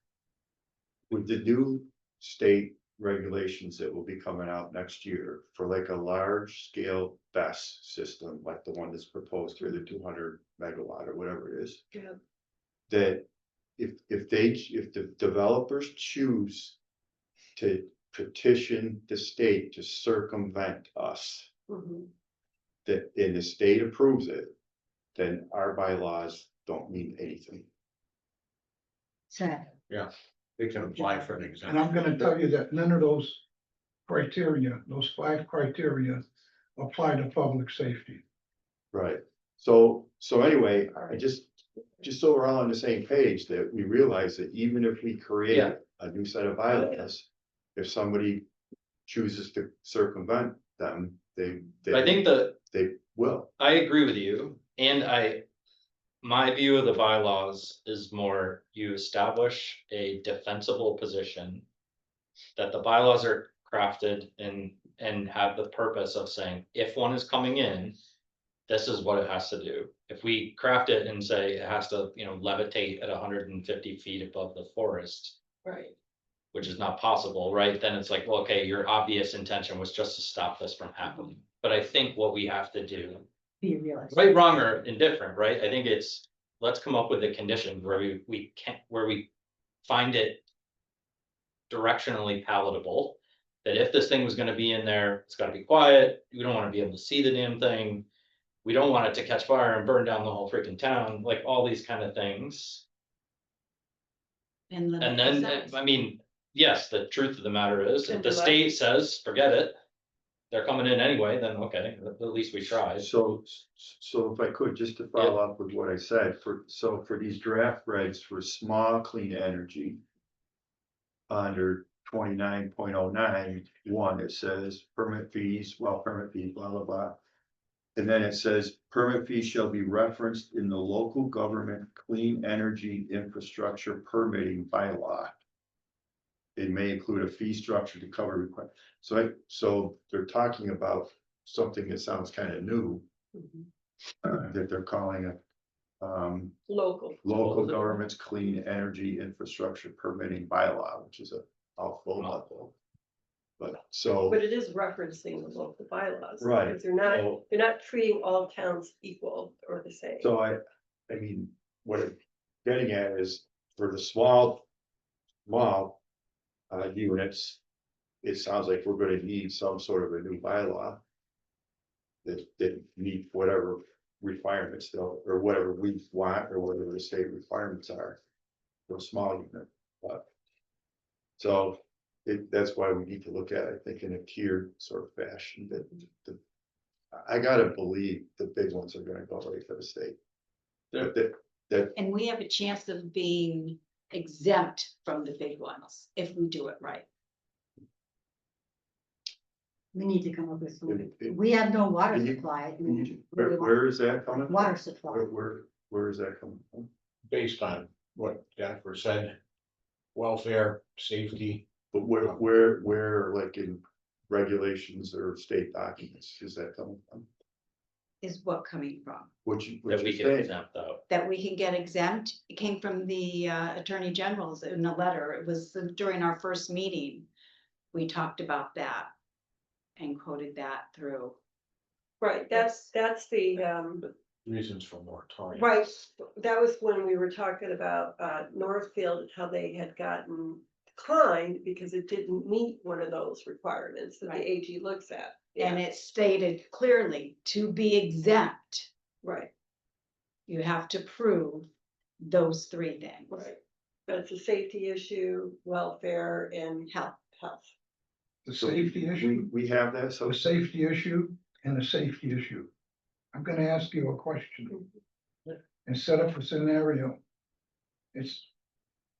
with the new state regulations that will be coming out next year for like a large scale BESS system, like the one that's proposed here, the 200 megawatt or whatever it is. Yeah. That if the developers choose to petition the state to circumvent us, Mhm. that, and the state approves it, then our bylaws don't mean anything. Sad. They can apply for an And exemption. I'm gonna tell you that none of those criteria, those 5 criteria apply to public safety. Right, so anyway, I just so we're all on the same page, that we realize that even if we create Yeah. a new set of bylaws, if somebody chooses to circumvent them, I think they will. I agree with you, and my view of the bylaws is more, you establish a defensible position. That the bylaws are crafted and have the purpose of saying, if one is coming in. This is what it has to do. If we craft it and say it has to, levitate at 150 feet above the forest. Right. Which is not possible, right? Then it's like, well, okay, your obvious intention was just to stop this from happening. But I think what we have to do, Be realistic. right, wrong, or indifferent, right? I think it's, let's come up with a condition where we can't, where we find it directionally palatable. That if this thing was gonna be in there, it's gotta be quiet. We don't wanna be able to see the damn thing. We don't want it to catch fire and burn down the whole freaking town, like all these kind of things. And And then, I mean, yes, the truth of the matter is, if And the do I- state says, forget it. They're coming in anyway, then okay, at least we tried. So if I could, just to follow up with what I said, for these draft regs for small clean energy. Under 29.09(1), it says permit fees, blah, blah, blah. And then it says permit fees shall be referenced in the local government clean energy infrastructure permitting bylaw. It may include a fee structure to cover requirements. So they're talking about something that sounds kind of new, Mhm. that they're calling a Local. local government's clean energy infrastructure permitting bylaw, which is a mouthful. But it is referencing the local bylaws. Right. Because So- you're not treating all towns equal or the same. So I mean, what I'm getting at is for the small units, it sounds like we're gonna need some sort of a new bylaw. That meet whatever requirements though, or whatever we want, or whatever the state requirements are. For a small unit, but. So that's why we need to look at it, I think, in a tiered sort of fashion, I gotta believe the big ones are gonna go right for the state. And we have a chance of being exempt from the big ones if we do it right. We need to come up with some, It- we have no water Can you- supply. Where is that coming? from? Water supply. Where is that coming from? Based on what Jennifer said, welfare, safety. But where, like in regulations or state documents, is that coming from? Is what coming from, Which That we you can say, exempt out. that we can get exempt. It came from the Attorney General's in a letter. It was during our first meeting. We talked about that. and quoted that through. Right, that's the, Reasons for moratorium. right, that was when we were talking about, Northfield, and how they had gotten declined because it didn't meet one of those requirements that the Right. AG looks at. And Yeah, it stated clearly, to be exempt, right, you have to prove those three things. right. But it's a safety issue, welfare and Health. health. The So safety issue, we have that, so a safety issue and a safety issue. I'm gonna ask you a question. And set up a scenario. It's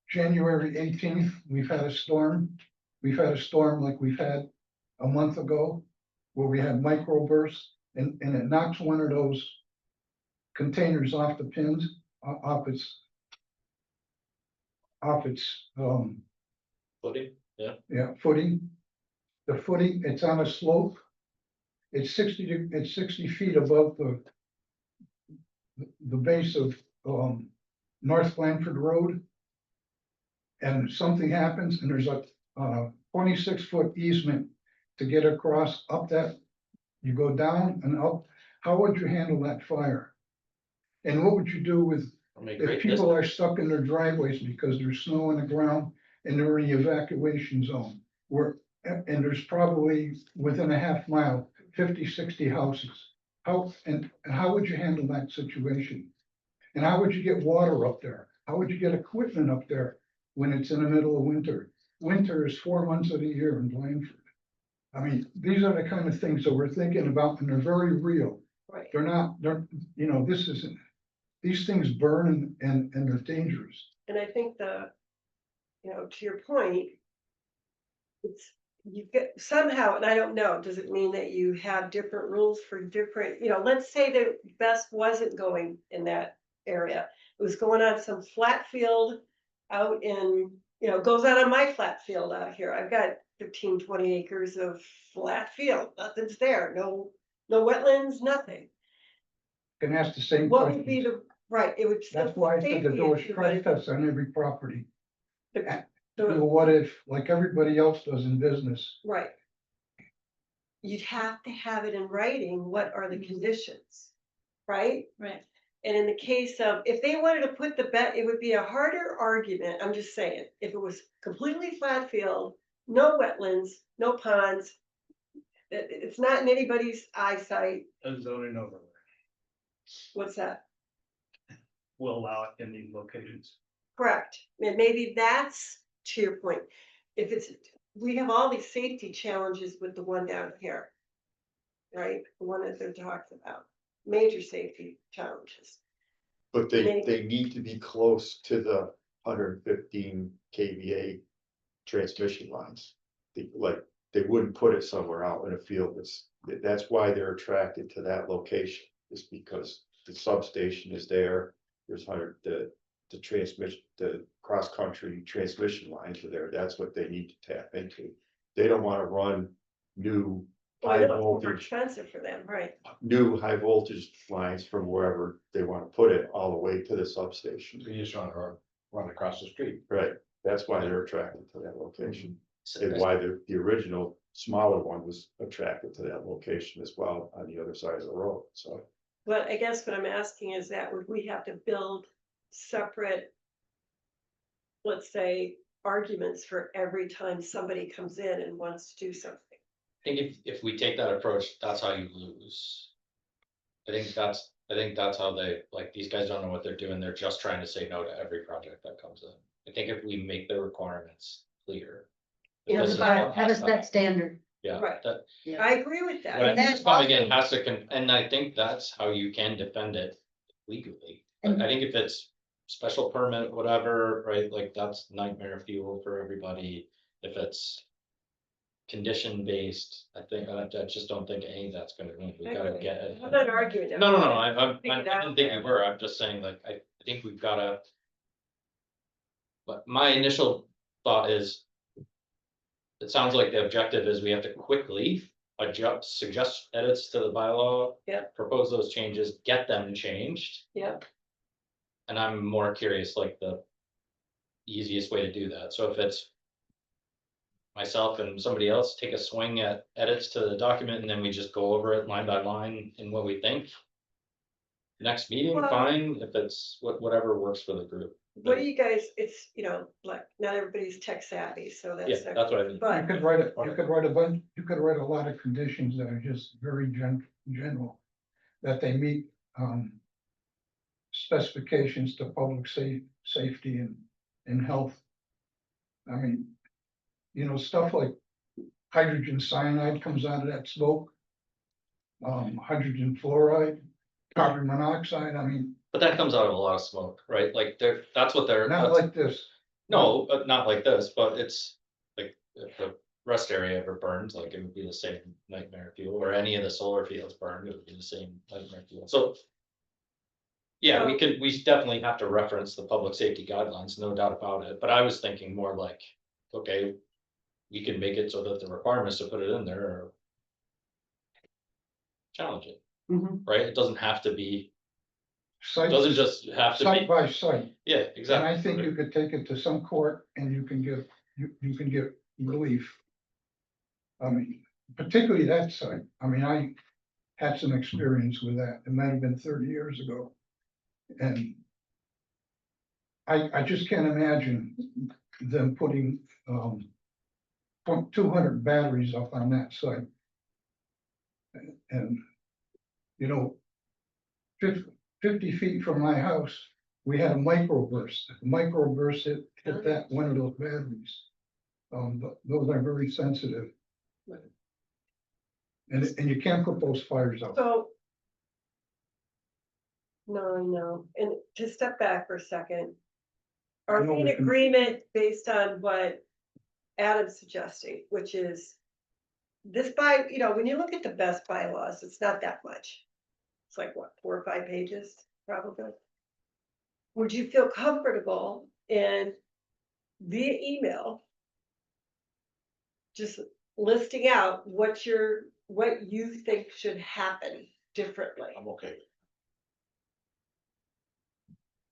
January 18th, we've had a storm. We've had a storm like we've had a month ago, where we had microbursts and it knocks one of those containers off the pins, off its Footing, yeah, footing. The footing, it's on a slope. It's 60 feet above the base of, North Blanford Road. And something happens and there's a, 26-foot easement to get across up that. You go down and up, how would you handle that fire? And what would you do with I mean, if great people are distance. stuck in their driveways because there's snow on the ground and they're in the evacuation zone? And there's probably within a half mile, 50, 60 houses. And how would you handle that situation? And how would you get water up there? How would you get equipment up there when it's in the middle of winter? Winter is 4 months of the year in Blandford. I mean, these are the kind of things that we're thinking about and they're very real. Right. They're, this isn't, these things burn and they're dangerous. And I think to your point, it's, you get somehow, and I don't know, does it mean that you have different rules for different, let's say that Best wasn't going in that area. It was going on some flat field out in, goes out on my flat field out here. I've got 15, 20 acres of flat field, nothing's there, no wetlands, nothing. Can ask the same What would be question. right, it would. That's why I said that there was safety issue, but stress it- tests on every property. the- So what if, like everybody else does in business, Right. You'd have to have it in writing, what are the conditions, right? Right. And in the case of, if they wanted to put it would be a harder argument, I'm just saying, if it was completely flat field, no wetlands, no ponds. It's not in anybody's eyesight, A zoning overlay what's that? will allow it in these locations. Correct, and maybe that's to your point. If it's, we have all these safety challenges with the one down here. Right, the one that they're talking about, major safety challenges. but they need to be close to the 115 kVA transmission lines. They wouldn't put it somewhere out in a field. That's why they're attracted to that location, is because the substation is there. There's the transmission, the cross-country transmission lines are there. That's what they need to tap into. They don't want to run new Well, I high know it's more voltage, expensive for them, right? lines from wherever they want to put it all the way to the substation. So you just want to run across the street. Right, that's why they're attracted to that location, So and why the original smaller one was attracted to that location as well on the other side of the road, so. But I guess what I'm asking is that would we have to build separate, let's say, arguments for every time somebody comes in and wants to do something? I think if we take that approach, that's how you lose. I think that's how they, like, these guys don't know what they're doing, they're just trying to say no to every project that comes in. I think if we make the requirements clear. that Yeah, this is but what Have a has to set standard. Yeah, Right. that, I agree with that. when And it that's comes again, also- has to, and I think that's how you can defend it legally. But I think if it's special permit, whatever, right, like that's nightmare fuel for everybody. If it's condition based, I just don't think any of that's gonna win. We gotta get it. I'm not arguing. No, I Think it didn't out think there. you were, I'm just saying, like, I think we've gotta. But my initial thought is. It sounds like the objective is we have to quickly suggest edits to the bylaw. Yep. Propose those changes, get them changed, Yep, and I'm more curious, like the. Easiest way to do that, so if it's. myself and somebody else take a swing at edits to the document and then we just go over it line by line in what we think. Next meeting, Well- fine, if it's whatever works for the group. What do you guys, it's, like, not everybody's tech savvy, so Yeah, that's. that's what I mean. You But, could write a bunch, you could write a lot of conditions that are just very general, that they meet, specifications to public safety and health. I mean, stuff like hydrogen cyanide comes out of that smoke. Hydrogen fluoride, carbon monoxide, I mean, But that comes out of a lot of smoke, right? Like that's what they're. not like this. No, not like this, but it's like if the rest area ever burns, like it would be the same nightmare fuel, or any of the solar fields burned, it would be the same nightmare fuel, so. Yeah, we definitely have to reference the public safety guidelines, no doubt about it, but I was thinking more like, okay. We can make it so that the requirements to put it in there are. Challenge it, Mhm. right? It doesn't have to be, it Site, doesn't just have to site be, by site, yeah, and exactly. I think you could take it to some court and you can get relief. I mean, particularly that site, I mean, I had some experience with that, it might have been 30 years ago. And I just can't imagine them putting, 200 batteries up on that site. And, 50 feet from my house, we had a microburst. A microburst hit that, one of those batteries. But those are very sensitive. And you can't put those fires out. so. No, and to step back for a second. Are No, we in we can- agreement based on what Adam's suggesting, which is. This when you look at the best bylaws, it's not that much. It's like what, 4 or 5 pages, probably. Would you feel comfortable in via email? Just listing out what you think should happen differently. I'm okay.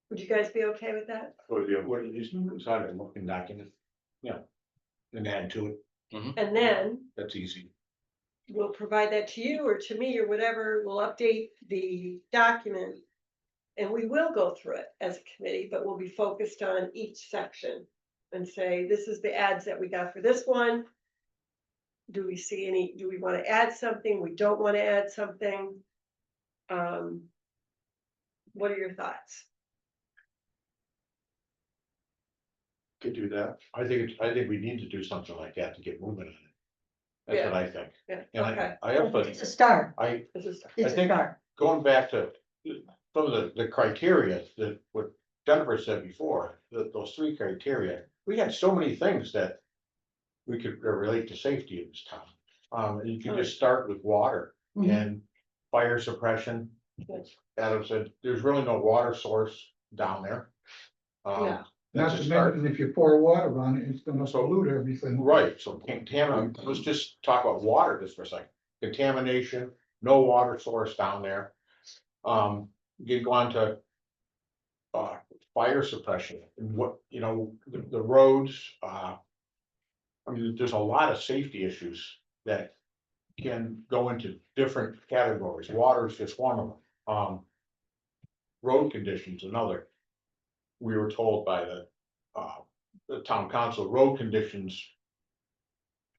Would you guys be okay with that? What did you decide on looking document? Yeah. And add to it, And then that's easy. we'll provide that to you or to me or whatever. We'll update the document. And we will go through it as a committee, but we'll be focused on each section. And say, this is the ads that we got for this one. Do we want to add something? We don't want to add something. What are your thoughts? Could do that. I think we need to do something like that to get moving on it. That's what I think. Yeah, And okay. I have, It's a start, This is- it's a think- start. going back to some of the criteria that what Jennifer said before, those 3 criteria, we had so many things that we could relate to safety in this town. And you can just start with water Mhm. and fire suppression. Yes. Adam said, there's really no water source down there. Yeah. That's Not a to start. mention, if you pour water on it, it's gonna pollute everything. Right, so let's just talk about water just for a second. Contamination, no water source down there. You go on to. Fire suppression, and what, the roads, I mean, there's a lot of safety issues that. Can go into different categories, water is just one of them, road conditions, another. We were told by the town council, road conditions.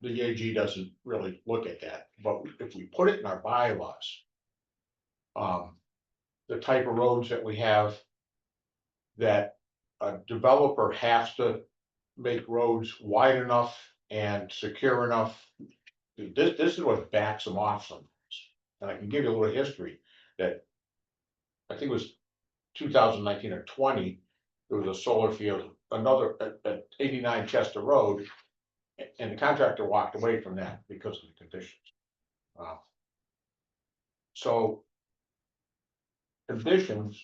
The AG doesn't really look at that, but if we put it in our bylaws. The type of roads that we have. That a developer has to make roads wide enough and secure enough. This is what backs them off sometimes. And I can give you a little history that. I think it was 2019 or 20, there was a solar field, another at 89 Chester Road. And the contractor walked away from that because of the conditions. So. Conditions.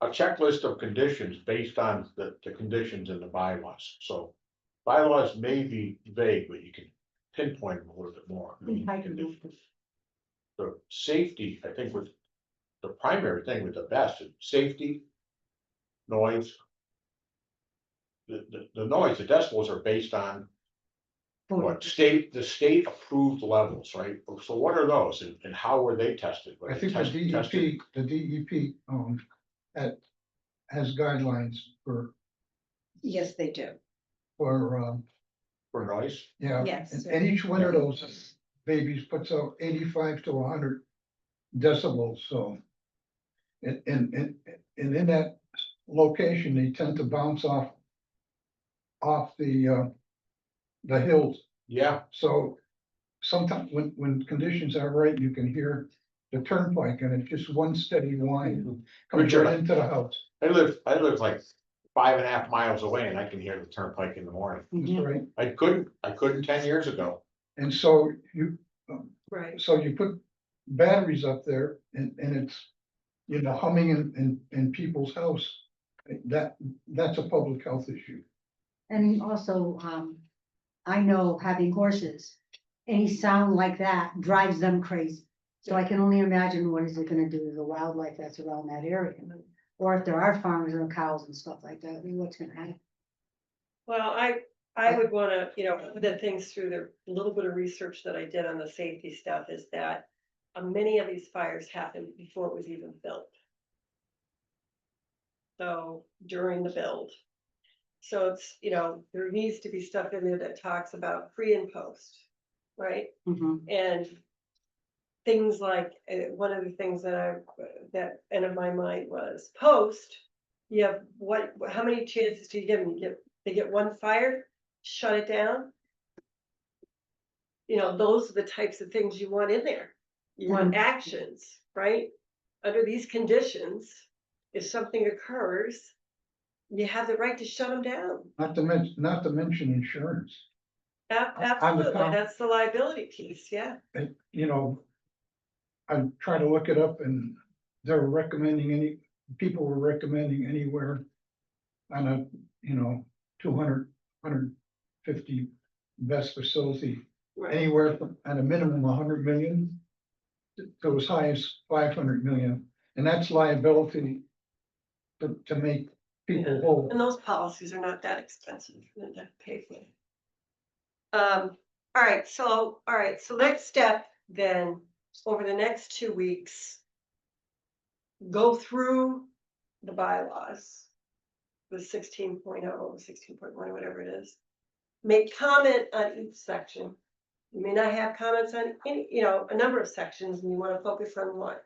A checklist of conditions based on the conditions in the bylaws, so. Bylaws may be vague, but you can pinpoint them a little bit more. The safety, I think, was the primary thing with the best, is safety. Noise. the noise, the decibels are based on what 40. the state approved levels, right? So what are those and how were they tested? Were I they think the tested? DEP, at, has guidelines Yes, they do. for, For noise? yeah. Yes. And each one of those babies puts out 85 to 100 decibels, so. And in that location, they tend to bounce off the hills. Yeah, So sometimes when conditions are right, you can hear the turnpike and it's just one steady whine comes Richard, right into the house. I live like 5.5 miles away and I can hear the turnpike in the morning. That's Mhm. right. I couldn't 10 years ago. And so Right. you put batteries up there and it's, humming in people's house. That's a public health issue. And also, I know having horses, any sound like that drives them crazy. So I can only imagine what is it gonna do to the wildlife that's around that area. Or if there are farms or cows and stuff like that, I mean, what's gonna happen? Well, I would wanna, one of the things through the little bit of research that I did on the safety stuff is that many of these fires happened before it was even built. So during the build. So it's, there needs to be stuff in there that talks about pre and post, right? Mhm. And things like, one of the things that entered my mind was post. You have how many chances do you give them? They get one fire, shut it down. Those are the types of things you want in there. You want actions, right? Under these conditions, if something occurs, you have the right to shut them down. Not to mention insurance. Absolutely, town. that's the liability piece, yeah. And, I try to look it up and people were recommending anywhere on a, 200, 150 best facility, Right. anywhere from, at a minimum, 100 million to as high as 500 million, and that's liability to make people Yeah. whole. And those policies are not that expensive for them to pay for. All right, so next step then, over the next 2 weeks. Go through the bylaws. The 16.0, 16.1, whatever it is. Make comment on each section. You may not have comments on any, a number of sections and you want to focus on one.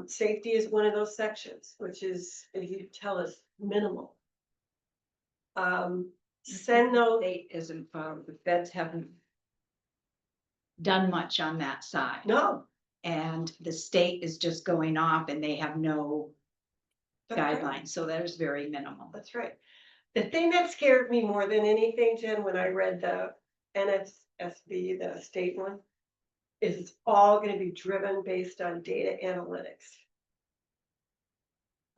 Safety is one of those sections, which is, if you tell us, minimal. Send those, State isn't, the feds haven't done much on that side. no. And the state is just going off and they have no that's right. guidelines, so that is very minimal. That's right. The thing that scared me more than anything, Jen, when I read the NSSB, the state one, is it's all gonna be driven based on data analytics.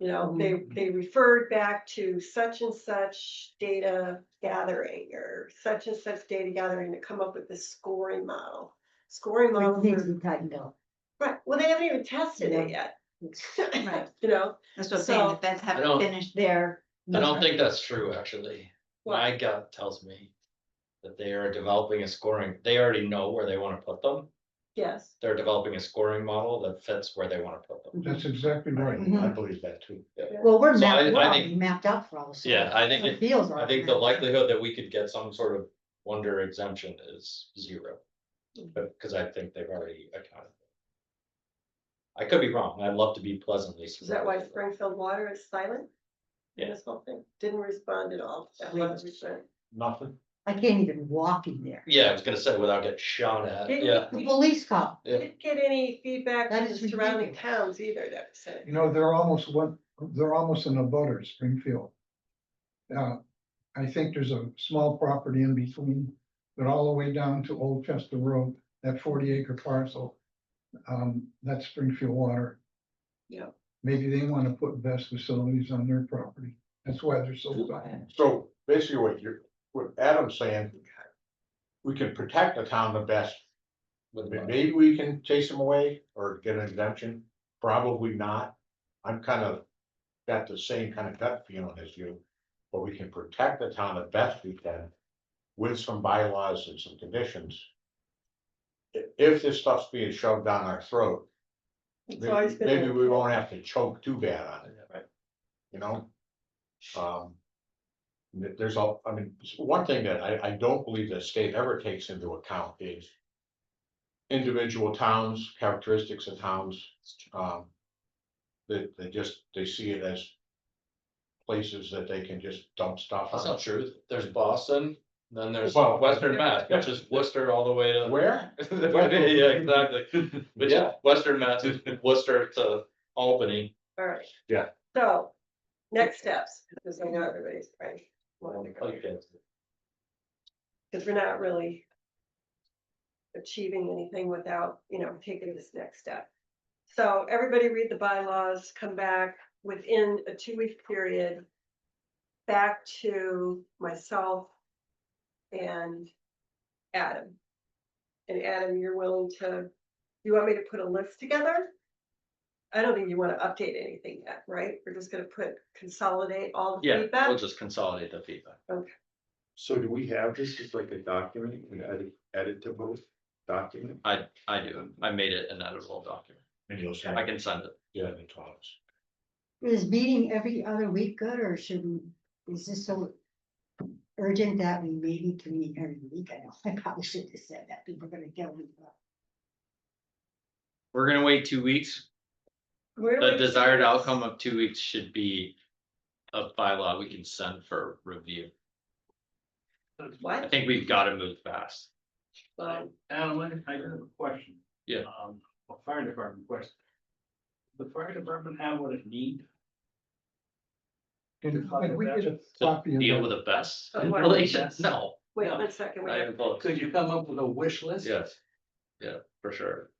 They referred back to such and such data gathering or such and such data gathering to come up with this scoring model. Scoring Well, models it needs are, to be tightened up. right, well, they haven't even tested it yet. Right. So- That's what I'm saying, the feds I haven't don't- finished their. I don't think that's true, actually. What? My gut tells me that they are developing a scoring, they already know where they wanna put them. Yes, They're developing a scoring model that fits where they wanna put them. That's exactly right. I believe that too. Well, we're So I already think- mapped out for all the. Yeah, I think The fields are. I think the likelihood that we could get some sort of wonder exemption is 0. But, cause I think they've already accounted. I could be wrong, I'd love to be pleasantly is that why surprised. Springfield Water is silent? In this whole thing, didn't respond at all. That 100%. Nothing. I can't even walk in there. Yeah, I was gonna say without getting shot at, Didn't- yeah. The police cop. Yeah. Didn't get any feedback That from is the surrounding ridiculous. towns either, that said. They're almost in a butter, Springfield. I think there's a small property in between, but all the way down to Old Chester Road, that 40-acre parcel. That's Springfield Water. Yeah. Maybe they want to put best facilities on their property. That's why they're so bad. So basically what Adam's saying, we can protect the town the best. Maybe we can chase them away or get an exemption, probably not. I'm kind of got the same kind of gut feeling as you. but we can protect the town as best we can with some bylaws and some conditions. If this stuff's being shoved down our throat, It's always been. maybe we won't have to choke too bad on it, Right. you know? There's all, I mean, one thing that I don't believe the state ever takes into account is individual towns, characteristics of towns, they see it as places that they can just dump stuff That's on. not true. There's Boston, then there's Well, Western Mass, which is Worcester all the way to. Where? Yeah, exactly. But yeah, Western Mass is Worcester to Albany. All right. Yeah. So, next steps, because I know everybody's right. Okay. Because we're not really achieving anything without, taking this next step. So everybody read the bylaws, come back within a 2-week period. Back to myself and Adam. And Adam, you're willing to, you want me to put a list together? I don't think you want to update anything yet, right? We're just gonna consolidate all the Yeah, feedback. we'll just consolidate the feedback. So do we have this as like a document, an editable document? I do. I made it an editable document. And you'll say, I can send it. yeah, the talks. Is meeting every other week good, or is this so urgent that we maybe can meet every week? I know, I probably should have said that, people are gonna kill me. but- We're gonna wait 2 weeks. Where do The we- desired outcome of 2 weeks should be a bylaw we can send for review. I What? think we've got to move fast. Um, Alan, I have a question. Yeah. A fire department question. The fire department have what it need? Can we get a To copy of deal that? with the best Oh, wow. relations? No. Wait No. 1 second, we Not have even close. Could you come up with a wish list? Yes. Yeah, for sure.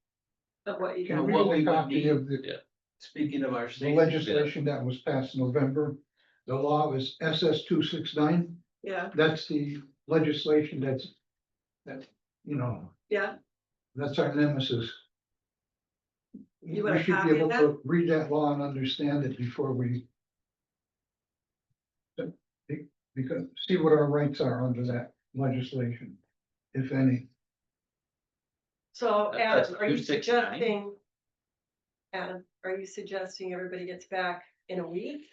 of what you Can got. we What get we a would copy need. of the Speaking of our the state. legislation that was passed in November? The law is SS 269. Yeah, That's the legislation that, yeah, that's our nemesis. You want a We should copy be of able that? to read that law and understand it before we because, see what our rights are under that legislation, if any. so That's Adam, are you 269? suggesting everybody gets back in a week?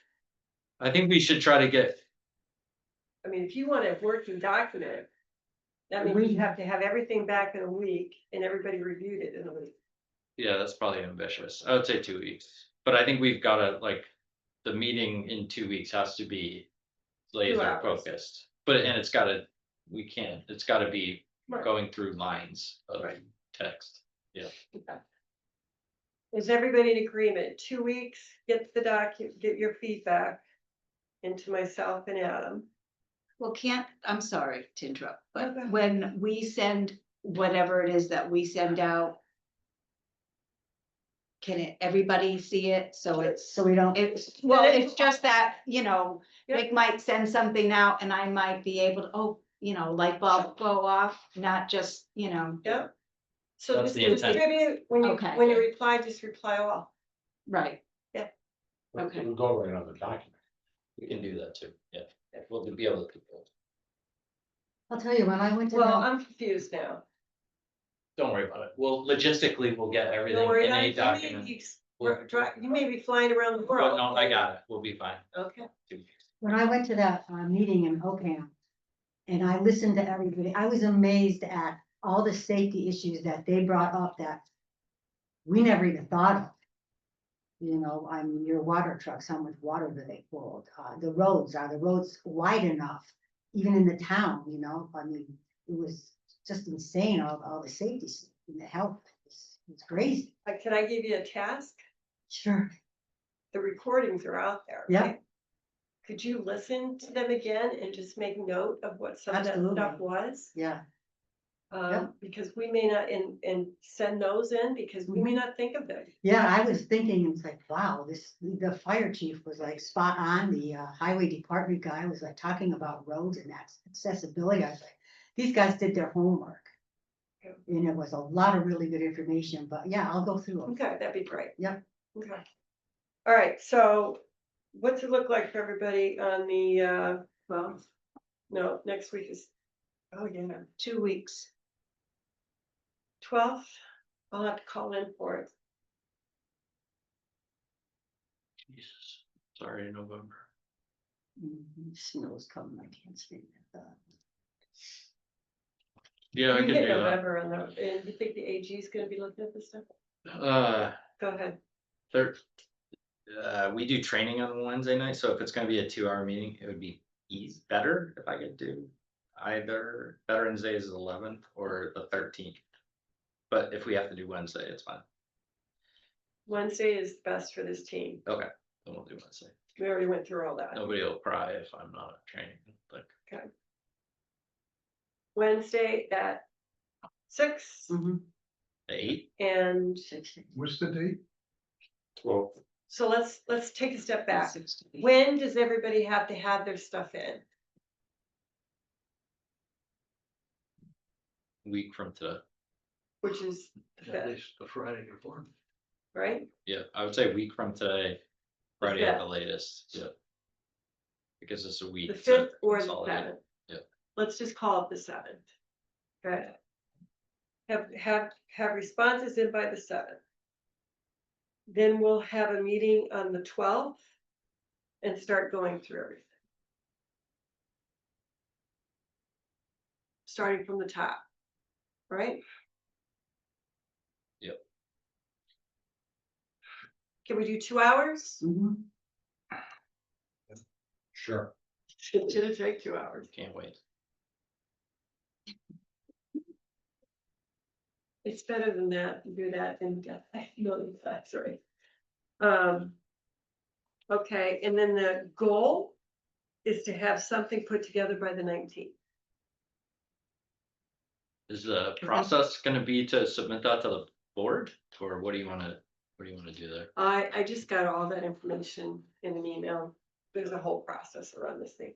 I think we should try to get, I mean, if you want a working document, that means you have to have everything back in a week and everybody reviewed it in a week. yeah, that's probably ambitious. I would say 2 weeks. But I think we've got to the meeting in 2 weeks has to be laser hours. focused. But, and it's gotta, it's gotta be Right. going through lines of Right. text. Is everybody in agreement? 2 weeks, get get your feedback into myself and Adam. Well, I'm sorry to interrupt, Okay. but when we send whatever it is that we send out, can everybody see it? So So we don't, it's just that, Yeah. Rick might send something out and I might be able to, light bulb go off, not just, Yeah. So That's just the intent. distribute, Okay. when you reply, just reply all. right. We'll Okay. go right on the document. We can do that too. Yeah. We'll be able to. I'll tell you, when I went to Well, the, I'm confused now. Don't worry about it. Well, logistically, we'll get everything Don't worry, in about a it. document. You may be flying around the But world. no, I got it. We'll be fine. Okay. 2 weeks. when I went to that meeting in Ocam, and I listened to everybody, I was amazed at all the safety issues that they brought up that we never even thought of. I mean, your water trucks, how much water do they hold? The roads, are the roads wide enough? Even in the town, I mean, it was just insane, all the safety and the health. It's crazy. Can I give you a task? Sure. The recordings are out there. Yeah. right? Could you listen to them again and just make note of what some of that Absolutely. stuff was? Yeah. Because we may not, and send those in, because we Mm-hmm. may not think of them. Yeah, I was thinking, it's like, wow, the fire chief was like spot on, the highway department guy was like talking about roads and accessibility. I was like, these guys did their homework. Yeah. And it was a lot of really good information, but yeah, I'll go through them. Okay, that'd be great. Yep. Okay. All right, so what's it look like for everybody on the Well, no, next week is, oh, yeah, 2 weeks. 12th. I'll have to call in for it. Jesus, sorry, November. Snow's coming, I can't stand that. Yeah, I You could hit do that. November on the, and you think the AG is gonna be looking at this stuff? Go ahead. Third, we do training on Wednesday night, so if it's gonna be a 2-hour meeting, it would be better if I could do either Veterans Day is the 11th or the 13th. But if we have to do Wednesday, it's fine. Wednesday is best for this team. Okay, then we'll do Wednesday. We already went through all that. Nobody will cry if I'm not at training, like, Wednesday at 6 Mm-hmm. the 8th. and 16. What's the date? Well, so let's take a step back. 6 to 8. When does everybody have to have their stuff in? Week from today. Which is the At 5th, least the Friday before. right? Yeah, I would say week from today, Friday at the fifth. latest, yeah. Because it's a week. The to 5th or the consolidate. 7th? Yeah. Let's just call it the 7th. Okay. Have responses in by the 7th. Then we'll have a meeting on the 12th and start going through everything. Starting from the top, right? Yep. Can we do 2 hours? Mm-hmm. Sure. Should it take 2 hours? Can't wait. It's better than that, to do that and get a million times, right? Okay, and then the goal is to have something put together by the 19th. Is the process gonna be to submit that to the board, or what do you wanna do there? I just got all that information in an email. There's a whole process around this thing.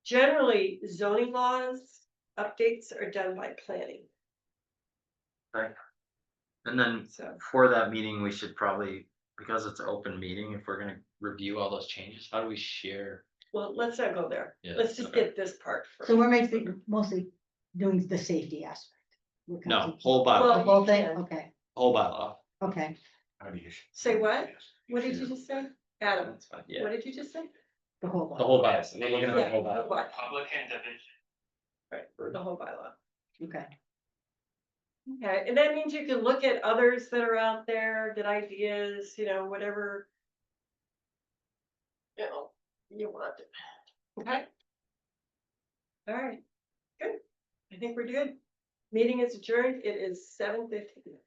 Generally, zoning laws, updates are done by planning, And then so. for that meeting, we should probably, because it's an open meeting, if we're gonna review all those changes, how do we share? Well, let's not go there. Yeah, Let's just okay. get this part So first. we're mostly doing the safety aspect. We're No, kind of- whole bylaw, Well, The whole thing, yeah. okay, whole bylaw. okay, How do you? Say what? What did you just say? Adam, That's fine, yeah, what did you just say? the whole. the whole bylaw, we're looking at the Yeah, whole bylaw. what? Public and division. Right, the whole bylaw. Okay, Okay, and that means you can look at others that are out there, get ideas, whatever. You want. Okay? All right, good. I think we're good. Meeting is adjourned. It is 7:50.